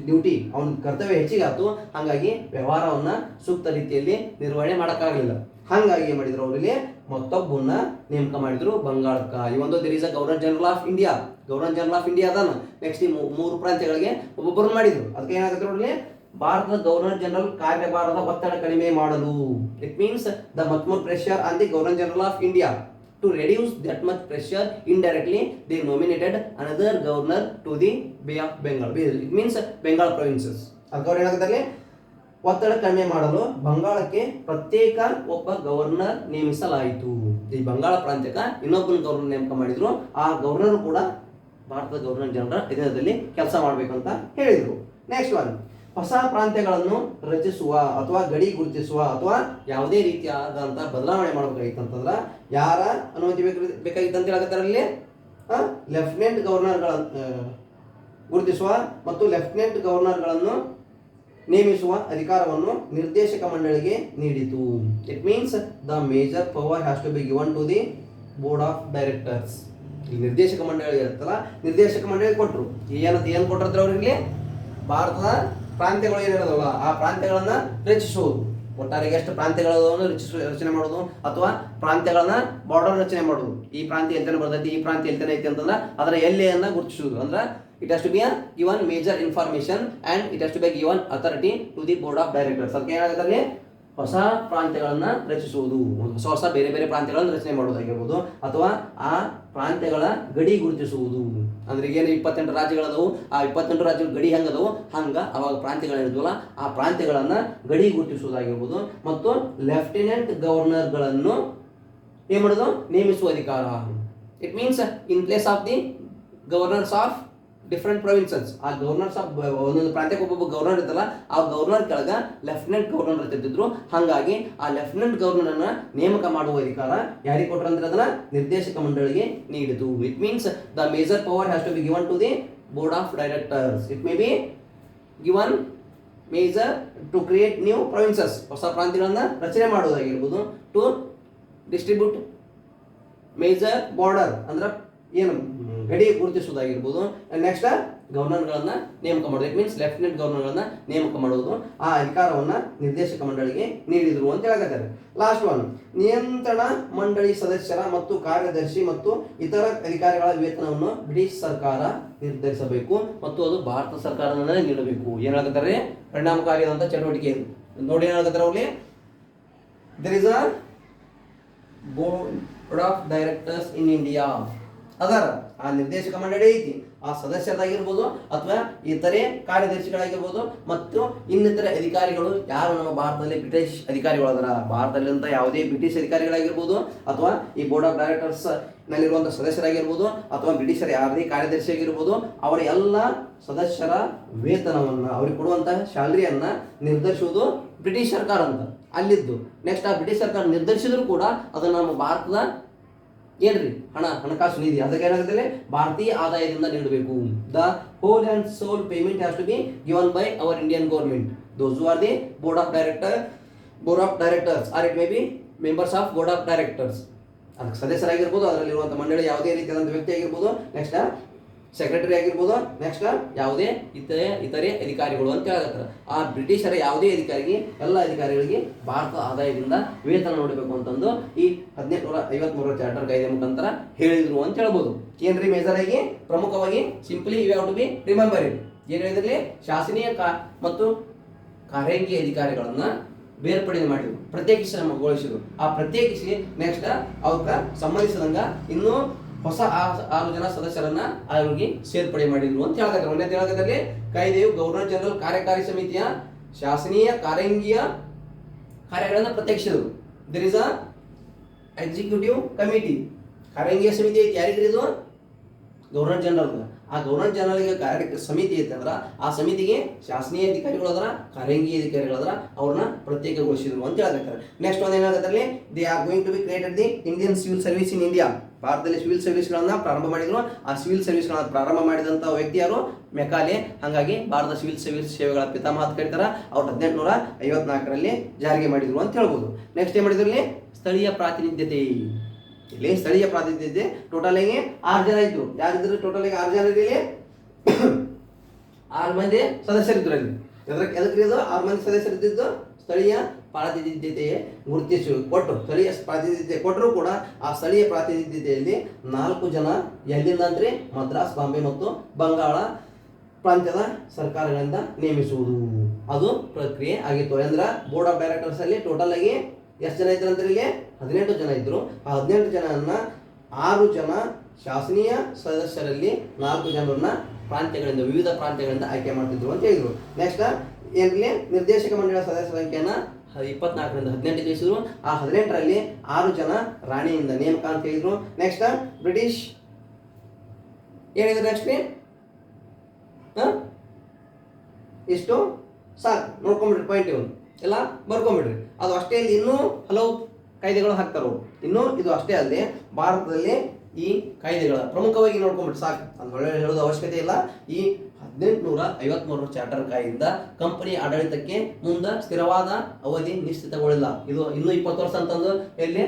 duty. ಅವನ ಕರ್ತವ್ಯ ಹೆಚ್ಚಿಗಾಯ್ತು. ಹಾಗಾಗಿ ವ್ಯವಹಾರವನ್ನ ಸೂಕ್ತ ರೀತಿಯಲ್ಲಿ ನಿರ್ವಹಣೆ ಮಾಡೋಕ್ಕಾಗಲಿಲ್ಲ. ಹಾಗಾಗಿ ಏನ್ ಮಾಡಿದ್ರು? ಅವರಲ್ಲಿ ಮತ್ತೊಬ್ಬನ್ನ ನೇಮಕ ಮಾಡಿದ್ರು ಬಂಗಾಳಕ್ಕ. ಈ ಒಂದು there is a governor general of India. Governor general of India ಅದಾನ. ನೆಕ್ಸ್ಟ್ ಈ 3 ಪ್ರಾಂತ್ಯಗಳಿಗೆ ಒಬ್ಬೊಬ್ಬರನ್ನ ಮಾಡಿದ್ರು. ಅದಕ್ಕೆ ಏನಾಗುತ್ತೆ ನೋಡ್ರಿ, ಭಾರತದ ಗವರ್ನರ್ ಜನರಲ್ ಕಾರ್ಯಭಾರದ ಒತ್ತಡ ಕಡಿಮೆ ಮಾಡಲು. It means the much more pressure on the governor general of India. To reduce that much pressure, indirectly they nominated another governor to the Bay of Bengal. It means Bengal provinces. ಅದಕ್ಕೆ ಏನಾಗುತ್ತೆ? ಒತ್ತಡ ಕಡಿಮೆ ಮಾಡಲು ಬಂಗಾಳಕ್ಕೆ ಪ್ರತ್ಯೇಕ ಒಬ್ಬ ಗವರ್ನರ್ ನೇಮಿಸಲಾಯಿತು. ಈ ಬಂಗಾಳ ಪ್ರಾಂತ್ಯಕ್ಕೆ ಇನ್ನೊಬ್ಬನ ಗವರ್ನರ್ ನೇಮಕ ಮಾಡಿದ್ರು. ಆ ಗವರ್ನರ್ ಕೂಡ ಭಾರತದ ಗವರ್ನರ್ ಜನರಲ್ ಅಧೀನದಲ್ಲಿ ಕೆಲಸ ಮಾಡಬೇಕಂತ ಹೇಳಿದ್ರು. ನೆಕ್ಸ್ಟ್ ಒನ್, ಹೊಸ ಪ್ರಾಂತ್ಯಗಳನ್ನು ರಚಿಸುವ ಅಥವಾ ಗಡಿ ಗುರುತಿಸುವ ಅಥವಾ ಯಾವುದೇ ರೀತಿಯಾದಂತಹ ಬದಲಾವಣೆ ಮಾಡಬೇಕಾಗಿತ್ತಂತಂದ್ರ ಯಾರ ಅನುಮತಿ ಬೇಕಾಗಿತ್ತು ಅಂತ ಹೇಳಕತ್ತಾರಲ್ಲಿ ಲೆಫ್ಟಿನೆಂಟ್ ಗವರ್ನರ್ಗಳ ಗುರುತಿಸುವ ಮತ್ತು ಲೆಫ್ಟಿನೆಂಟ್ ಗವರ್ನರ್ಗಳನ್ನು ನೇಮಿಸುವ ಅಧಿಕಾರವನ್ನು ನಿರ್ದೇಶಕ ಮಂಡಳಿಗೆ ನೀಡಿತು. It means the major power has to be given to the board of directors. ಈ ನಿರ್ದೇಶಕ ಮಂಡಳಿ ಇರುತ್ತಲ್ಲ, ನಿರ್ದೇಶಕ ಮಂಡಳಿ ಕೊಟ್ಟರು. ಏನು ಕೊಟ್ಟಿರ್ತಾರೆ ಅವರಿಗೆ? ಭಾರತದ ಪ್ರಾಂತ್ಯಗಳು ಏನಿರೋದಲ್ಲ ಆ ಪ್ರಾಂತ್ಯಗಳನ್ನ ರಚಿಸುವುದು. ಒಟ್ಟಾರೆ ಎಷ್ಟು ಪ್ರಾಂತ್ಯಗಳನ್ನು ರಚನೆ ಮಾಡೋದು ಅಥವಾ ಪ್ರಾಂತ್ಯಗಳನ್ನ ಬಾರ್ಡರ್ ರಚನೆ ಮಾಡೋದು. ಈ ಪ್ರಾಂತ್ಯ ಎಲ್ತನ ಬರ್ತೈತಿ, ಈ ಪ್ರಾಂತ್ಯ ಎಲ್ತನ ಐತಿ ಅಂತಂದ್ರೆ ಅದರ ಎಲ್ಲೆಯನ್ನ ಗುರುತಿಸುವುದು. ಅಂದ್ರೆ it has to be a given major information and it has to be given authority to the board of directors. ಅದಕ್ಕೆ ಏನಾಗುತ್ತೆ? ಹೊಸ ಪ್ರಾಂತ್ಯಗಳನ್ನ ರಚಿಸುವುದು, ಹೊಸ ಬೇರೆ ಬೇರೆ ಪ್ರಾಂತ್ಯಗಳನ್ನು ರಚನೆ ಮಾಡೋದಾಗಿರ್ಬೋದು ಅಥವಾ ಆ ಪ್ರಾಂತ್ಯಗಳ ಗಡಿ ಗುರುತಿಸುವುದು. ಅಂದ್ರೆ ಏನು 28 ರಾಜ್ಯಗಳದವು, ಆ 28 ರಾಜ್ಯಗಳ ಗಡಿ ಹೆಂಗದವು ಹಂಗ ಅವಾಗ ಪ್ರಾಂತ್ಯಗಳಿದ್ವಲ್ಲ ಆ ಪ್ರಾಂತ್ಯಗಳನ್ನ ಗಡಿ ಗುರುತಿಸುವುದಾಗಿರ್ಬೋದು. ಮತ್ತು ಲೆಫ್ಟಿನೆಂಟ್ ಗವರ್ನರ್ಗಳನ್ನು ಏನ್ ಮಾಡೋದು? ನೇಮಿಸುವ ಅಧಿಕಾರ. It means in place of the governors of different provinces. ಆ ಗವರ್ನರ್ಸ್ ಆಫ್ ಒಂದೊಂದು ಪ್ರಾಂತ್ಯಕ್ಕೆ ಒಬ್ಬೊಬ್ಬ ಗವರ್ನರ್ ಇರ್ತಲ್ಲ, ಆ ಗವರ್ನರ್ ಕೆಳಗ ಲೆಫ್ಟಿನೆಂಟ್ ಗವರ್ನರ್ ಇರ್ತಿದ್ರು. ಹಾಗಾಗಿ ಆ ಲೆಫ್ಟಿನೆಂಟ್ ಗವರ್ನರ್ನ ನೇಮಕ ಮಾಡುವ ಅಧಿಕಾರ ಯಾರಿಗೆ ಕೊಟ್ಟರು ಅಂದ್ರೆ ಅದನ್ನ ನಿರ್ದೇಶಕ ಮಂಡಳಿಗೆ ನೀಡಿತು. It means the major power has to be given to the board of directors. It may be given major to create new provinces, ಹೊಸ ಪ್ರಾಂತ್ಯಗಳನ್ನ ರಚನೆ ಮಾಡುವುದಾಗಿರ್ಬೋದು. ಟು ಡಿಸ್ಟ್ರಿಬ್ಯೂಟ್ ಮೇಜರ್ ಬಾರ್ಡರ್ ಅಂದ್ರೆ ಏನು ಗಡಿ ಗುರುತಿಸುವುದಾಗಿರ್ಬೋದು. ನೆಕ್ಸ್ಟ್ ಗವರ್ನರ್ಗಳನ್ನ ನೇಮಕ ಮಾಡೋದು. ಇಟ್ ಮೀನ್ಸ್ ಲೆಫ್ಟಿನೆಂಟ್ ಗವರ್ನರ್ಗಳನ್ನ ನೇಮಕ ಮಾಡುವುದು. ಆ ಅಧಿಕಾರವನ್ನ ನಿರ್ದೇಶಕ ಮಂಡಳಿಗೆ ನೀಡಿದ್ರು ಅಂತ ಹೇಳಕತ್ತಾರೆ. ಲಾಸ್ಟ್ ಒನ್, ನಿಯಂತ್ರಣ ಮಂಡಳಿ ಸದಸ್ಯರ ಮತ್ತು ಕಾರ್ಯದರ್ಶಿ ಮತ್ತು ಇತರ ಅಧಿಕಾರಿಗಳ ವೇತನವನ್ನು ಬ್ರಿಟಿಷ್ ಸರ್ಕಾರ ನಿರ್ಧರಿಸಬೇಕು ಮತ್ತು ಅದು ಭಾರತ ಸರ್ಕಾರದಿಂದ ನೀಡಬೇಕು. ಏನ್ ಹೇಳಕತ್ತಾರೆ? ಪರಿಣಾಮಕಾರಿಯಾದಂತಹ ಚಟುವಟಿಕೆ ನೋಡಿ. ಏನ್ ಹೇಳಕತ್ತಾರೆ ಅವ್ರಿಗೆ? There is a board of directors in India. ಅದರ ಆ ನಿರ್ದೇಶಕ ಮಂಡಳಿ ಐತಿ, ಆ ಸದಸ್ಯರಾಗಿರ್ಬೋದು ಅಥವಾ ಇತರೆ ಕಾರ್ಯದರ್ಶಿಗಳಾಗಿರ್ಬೋದು ಮತ್ತು ಇನ್ನಿತರ ಅಧಿಕಾರಿಗಳು ಯಾರು ನಮ್ಮ ಭಾರತದಲ್ಲಿ ಬ್ರಿಟಿಷ್ ಅಧಿಕಾರಿಗಳು ಅದರ ಭಾರತದಲ್ಲಿರುವಂಥ ಯಾವುದೇ ಬ್ರಿಟಿಷ್ ಅಧಿಕಾರಿಗಳಾಗಿರ್ಬೋದು ಅಥವಾ ಈ ಬೋರ್ಡ್ ಆಫ್ ಡೈರೆಕ್ಟರ್ಸ್ ನಲ್ಲಿರುವಂಥ ಸದಸ್ಯರಾಗಿರ್ಬೋದು ಅಥವಾ ಬ್ರಿಟಿಷರ ಯಾರದೇ ಕಾರ್ಯದರ್ಶಿ ಆಗಿರ್ಬೋದು, ಅವರ ಎಲ್ಲ ಸದಸ್ಯರ ವೇತನವನ್ನು ಅವ್ರಿಗೆ ಕೊಡುವಂತಹ ಸ್ಯಾಲರಿಯನ್ನ ನಿರ್ಧರಿಸುವುದು ಬ್ರಿಟಿಷ್ ಸರ್ಕಾರ ಅಂತ ಅಲ್ಲಿದ್ದು. ನೆಕ್ಸ್ಟ್ ಆ ಬ್ರಿಟಿಷ್ ಸರ್ಕಾರ ನಿರ್ಧರಿಸಿದ್ರು ಕೂಡ ಅದನ್ನು ನಮ್ಮ ಭಾರತದ ಏನ್ರಿ ಹಣಕಾಸು ನಿಧಿ ಅದಕ್ಕೆ ಏನಾಗುತ್ತೆ? ಭಾರತೀಯ ಆದಾಯದಿಂದ ನೀಡಬೇಕು. The whole and sole payment has to be given by our Indian government. Those who are the board of directors are it may be members of board of directors. ಅದಕ್ಕೆ ಸದಸ್ಯರಾಗಿರ್ಬೋದು, ಅದರಲ್ಲಿರುವಂಥ ಮಂಡಳಿ ಯಾವುದೇ ರೀತಿಯಾದಂಥ ವ್ಯಕ್ತಿ ಆಗಿರ್ಬೋದು, ನೆಕ್ಸ್ಟ್ ಸೆಕ್ರೆಟರಿ ಆಗಿರ್ಬೋದು, ನೆಕ್ಸ್ಟ್ ಯಾವುದೇ ಇತರೆ ಅಧಿಕಾರಿಗಳು ಅಂತ ಹೇಳಕತ್ತಾರೆ. ಆ ಬ್ರಿಟಿಷರ ಯಾವುದೇ ಅಧಿಕಾರಿಗೆ ಎಲ್ಲ ಅಧಿಕಾರಿಗಳಿಗೆ ಭಾರತ ಆದಾಯದಿಂದ ವೇತನ ನೋಡಬೇಕು ಅಂತಂದು ಈ 1853 ಚಾರ್ಟರ್ ಕಾಯ್ದೆ ಮುಖಾಂತರ ಹೇಳಿದ್ರು ಅಂತ ಹೇಳ್ಬೋದು. ಏನ್ರಿ ಮೇಜರ್ ಆಗಿ ಪ್ರಮುಖವಾಗಿ simply you have to be remember it. ಏನು ಹೇಳಿದ್ರಲ್ಲಿ? ಶಾಸನೀಯ ಮತ್ತು ಕಾರ್ಯಾಂಗೀಯ ಅಧಿಕಾರಿಗಳನ್ನ ಬೇರ್ಪಡಿಕೆ ಮಾಡಿದ್ರು, ಪ್ರತ್ಯೇಕಿಸಿದ್ರು. ಆ ಪ್ರತ್ಯೇಕಿಸಿ ನೆಕ್ಸ್ಟ್ ಅವಕ್ಕೆ ಸಂಬಂಧಿಸಿದಂಗ ಇನ್ನೂ ಹೊಸ 6 ಜನ ಸದಸ್ಯರನ್ನ ಅವರಿಗೆ ಸೇರ್ಪಡೆ ಮಾಡಿದ್ರು ಅಂತ ಹೇಳಕತ್ತಾರೆ. ಒಂದೇ ಹೇಳಕತ್ತಲ್ಲಿ ಕಾಯ್ದೆಯು ಗವರ್ನರ್ ಜನರಲ್ ಕಾರ್ಯಕಾರಿ ಸಮಿತಿಯ ಶಾಸನೀಯ ಕಾರ್ಯಾಂಗೀಯ ಕಾರ್ಯಗಳನ್ನು ಪ್ರತ್ಯೇಕಿಸಿದರು. There is a executive committee. ಕಾರ್ಯಾಂಗೀಯ ಸಮಿತಿ ಐತಿ ಯಾರಿಗ್ರಿ? ಇದು ಗವರ್ನರ್ ಜನರಲ್. ಆ ಗವರ್ನರ್ ಜನರಲ್ಗೆ ಸಮಿತಿ ಐತೆ ಅಂದ್ರೆ ಆ ಸಮಿತಿಗೆ ಶಾಸನೀಯ ಅಧಿಕಾರಿಗಳು ಅದರ, ಕಾರ್ಯಾಂಗೀಯ ಅಧಿಕಾರಿಗಳು ಅದರ, ಅವ್ರನ್ನ ಪ್ರತ್ಯೇಕಗೊಳಿಸಿದ್ರು ಅಂತ ಹೇಳಕತ್ತಾರೆ. ನೆಕ್ಸ್ಟ್ ಒಂದು ಏನಾಗತ್ತಲ್ಲಿ? They are going to be created the Indian civil service in India. ಭಾರತದಲ್ಲಿ ಸಿವಿಲ್ ಸರ್ವಿಸ್ಗಳನ್ನ ಪ್ರಾರಂಭ ಮಾಡಿದ್ರು. ಆ ಸಿವಿಲ್ ಸರ್ವಿಸ್ಗಳನ್ನ ಪ್ರಾರಂಭ ಮಾಡಿದಂಥ ವ್ಯಕ್ತಿ ಯಾರು? ಮೆಕಾಲೆ. ಹಾಗಾಗಿ ಭಾರತ ಸಿವಿಲ್ ಸರ್ವಿಸ್ ಸೇವೆಗಳ ಪಿತಾಮಹ ಅಂತ ಕರೀತಾರೆ. ಅವ್ರು 1854ರಲ್ಲಿ ಜಾರಿಗೆ ಮಾಡಿದ್ರು ಅಂತ ಹೇಳ್ಬೋದು. ನೆಕ್ಸ್ಟ್ ಏನ್ ಮಾಡಿದ್ರು? ಇಲ್ಲಿ ಸ್ಥಳೀಯ ಪ್ರಾತಿನಿಧ್ಯತೆ. ಇಲ್ಲಿ ಸ್ಥಳೀಯ ಪ್ರಾತಿನಿಧ್ಯತೆ ಟೋಟಲ್ ಆಗಿ 6 ಜನ ಇದ್ರು. ಯಾರಿದ್ರು? ಟೋಟಲ್ ಆಗಿ 6 ಜನ ಇರಲಿ, 6 ಮಂದಿ ಸದಸ್ಯರಿದ್ರು. ಅಲ್ಲಿ ಎದಕ್ಕೆ 6 ಮಂದಿ ಸದಸ್ಯರಿದ್ದು? ಸ್ಥಳೀಯ ಪ್ರಾತಿನಿಧ್ಯತೆ ಗುರುತಿಸಿ ಕೊಟ್ಟರು. ಸ್ಥಳೀಯ ಪ್ರಾತಿನಿಧ್ಯತೆ ಕೊಟ್ಟರು ಕೂಡ ಆ ಸ್ಥಳೀಯ ಪ್ರಾತಿನಿಧ್ಯತೆಯಲ್ಲಿ 4 ಜನ ಎಲ್ಲಿಂದ ಅಂದ್ರೆ ಮದ್ರಾಸ್, ಬಾಂಬೆ ಮತ್ತು ಬಂಗಾಳ ಪ್ರಾಂತ್ಯದ ಸರ್ಕಾರಗಳಿಂದ ನೇಮಿಸುವುದು ಅದು ಪ್ರಕ್ರಿಯೆ ಆಗಿತ್ತು. ಅಂದ್ರೆ ಬೋರ್ಡ್ ಆಫ್ ಡೈರೆಕ್ಟರ್ಸ್ ಅಲ್ಲಿ ಟೋಟಲ್ ಆಗಿ ಎಷ್ಟು ಜನ ಇದ್ರು ಅಂದ್ರೆ ಇಲ್ಲಿ 18 ಜನ ಇದ್ರು. ಆ 18 ಜನರನ್ನ 6 ಜನ ಶಾಸನೀಯ ಸದಸ್ಯರಲ್ಲಿ 4 ಜನರನ್ನ ಪ್ರಾಂತ್ಯಗಳಿಂದ, ವಿವಿಧ ಪ್ರಾಂತ್ಯಗಳಿಂದ ಆಯ್ಕೆ ಮಾಡ್ತಿದ್ರು ಅಂತ ಹೇಳಿದ್ರು. ನೆಕ್ಸ್ಟ್ ಏನ್ಲಿ ನಿರ್ದೇಶಕ ಮಂಡಳಿಯ ಸದಸ್ಯರ ಸಂಖ್ಯೆಯನ್ನ 24ರಿಂದ 18 ತಿಳಿಸಿದ್ರು. ಆ 18ರಲ್ಲಿ 6 ಜನ ರಾಣಿಯಿಂದ ನೇಮಕ ಅಂತ ಹೇಳಿದ್ರು. ನೆಕ್ಸ್ಟ್ ಬ್ರಿಟಿಷ್ ಏನಿದ್ರು? ನೆಕ್ಸ್ಟ್ ಇಷ್ಟು ಸಾಕು, ನೋಡ್ಕೊಂಬಿಡ್ರಿ ಪಾಯಿಂಟ್ ಇವನು ಎಲ್ಲ ಬರ್ಕೊಂಬಿಡ್ರಿ. ಅದು ಅಷ್ಟೇ ಅಲ್ಲದೆ ಇನ್ನೂ ಹಲವು ಕಾಯ್ದೆಗಳು ಹಾಕ್ತಾರೆ ಅವರು. ಇನ್ನೂ ಇದು ಅಷ್ಟೇ ಅಲ್ಲದೆ ಭಾರತದಲ್ಲಿ ಈ ಕಾಯ್ದೆಗಳ ಪ್ರಮುಖವಾಗಿ ನೋಡ್ಕೊಂಬಿಟ್ರೆ ಸಾಕು, ಅದು ಹೇಳೋದು ಅವಶ್ಯಕತೆ ಇಲ್ಲ. ಈ 1853 ಚಾರ್ಟರ್ ಕಾಯ್ದೆಯಿಂದ ಕಂಪನಿ ಆಡಳಿತಕ್ಕೆ ಮುಂದೆ ಸ್ಥಿರವಾದ ಅವಧಿ ನಿಶ್ಚಿತಗೊಳ್ಳಿಲ್ಲ. ಇದು ಇನ್ನೂ 20 ವರ್ಷ ಅಂತಂದು ಎಲ್ಲಿ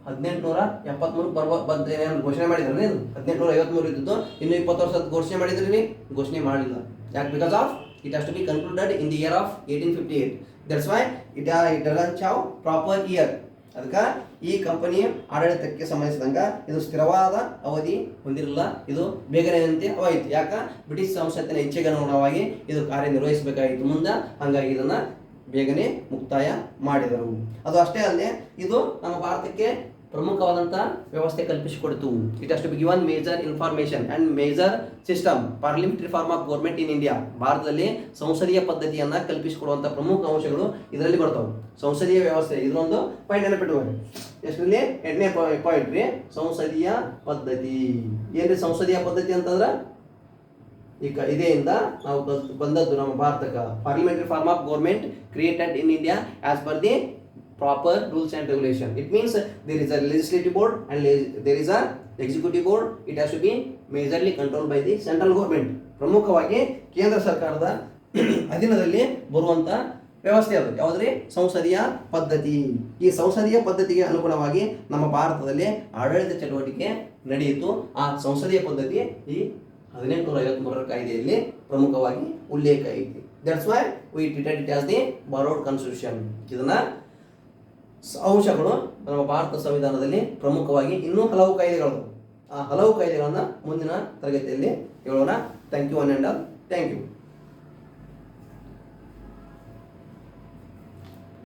1873 ಘೋಷಣೆ ಮಾಡಿದ್ರಿ. 1853 ಇದ್ದದ್ದು ಇನ್ನು 20 ವರ್ಷದ ಘೋಷಣೆ ಮಾಡಿದ್ರಿ, ಘೋಷಣೆ ಮಾಡಲಿಲ್ಲ. ಯಾಕೆ? Because of it has to be concluded in the year of 1858. That's why it doesn't have proper year. ಅದಕ್ಕೆ ಈ ಕಂಪನಿ ಆಡಳಿತಕ್ಕೆ ಸಂಬಂಧಿಸಿದಂಗ ಇದು ಸ್ಥಿರವಾದ ಅವಧಿ ಹೊಂದಿರಲಿಲ್ಲ. ಇದು ಬೇಗನೆ ಅಂತ್ಯವಾಯಿತು. ಯಾಕೆ? ಬ್ರಿಟಿಷ್ ಸಂಸತ್ತಿನ ಇಚ್ಛೆಗೆ ಅನುಗುಣವಾಗಿ ಇದು ಕಾರ್ಯನಿರ್ವಹಿಸಬೇಕಾಗಿತ್ತು ಮುಂದೆ, ಹಾಗಾಗಿ ಇದನ್ನ ಬೇಗನೆ ಮುಕ್ತಾಯ ಮಾಡಿದರು. ಅದು ಅಷ್ಟೇ ಅಲ್ಲದೆ ಇದು ನಮ್ಮ ಭಾರತಕ್ಕೆ ಪ್ರಮುಖವಾದಂಥ ವ್ಯವಸ್ಥೆ ಕಲ್ಪಿಸಿಕೊಡ್ತು. It has to be given major information and major system parliamentary form of government in India. ಭಾರತದಲ್ಲಿ ಸಂಸದೀಯ ಪದ್ಧತಿಯನ್ನ ಕಲ್ಪಿಸಿಕೊಡುವಂಥ ಪ್ರಮುಖ ಅಂಶಗಳು ಇದರಲ್ಲಿ ಬರ್ತಾವೆ. ಸಂಸದೀಯ ವ್ಯವಸ್ಥೆ ಇದನ್ನೊಂದು ಪಾಯಿಂಟ್ ನೆನಪಿಟ್ಟುಕೊಳ್ಳಿ. ಎಷ್ಟರಲ್ಲಿ 8ನೇ ಪಾಯಿಂಟ್ ರೀ, ಸಂಸದೀಯ ಪದ್ಧತಿ. ಏನ್ರಿ ಸಂಸದೀಯ ಪದ್ಧತಿ ಅಂತಂದ್ರೆ ಈಗ ಇದೆಯಿಂದ ನಾವು ಬಂದದ್ದು ನಮ್ಮ ಭಾರತಕ್ಕೆ. Parliamentary form of government created in India as per the proper rules and regulation. It means there is a legislative board and there is a executive board. It has to be majorly controlled by the central government. ಪ್ರಮುಖವಾಗಿ ಕೇಂದ್ರ ಸರ್ಕಾರದ ಅಧೀನದಲ್ಲಿ ಬರುವಂತ ವ್ಯವಸ್ಥೆ ಅದು ಯಾವುದ್ರಿ? ಸಂಸದೀಯ ಪದ್ಧತಿ. ಈ ಸಂಸದೀಯ ಪದ್ಧತಿಗೆ ಅನುಗುಣವಾಗಿ ನಮ್ಮ ಭಾರತದಲ್ಲಿ ಆಡಳಿತ ಚಟುವಟಿಕೆ ನಡೆಯಿತು. ಆ ಸಂಸದೀಯ ಪದ್ಧತಿ ಈ 1853 ಕಾಯ್ದೆಯಲ್ಲಿ ಪ್ರಮುಖವಾಗಿ ಉಲ್ಲೇಖ ಐತಿ. That's why we treated it as the borrowed constitution. ಇದನ್ನ ಅಂಶಗಳು ನಮ್ಮ ಭಾರತ ಸಂವಿಧಾನದಲ್ಲಿ ಪ್ರಮುಖವಾಗಿ ಇನ್ನೂ ಹಲವು ಕಾಯ್ದೆಗಳು. ಆ ಹಲವು ಕಾಯ್ದೆಗಳನ್ನ ಮುಂದಿನ ತರಗತಿಯಲ್ಲಿ ಹೇಳೋಣ. Thank you one and all. Thank you.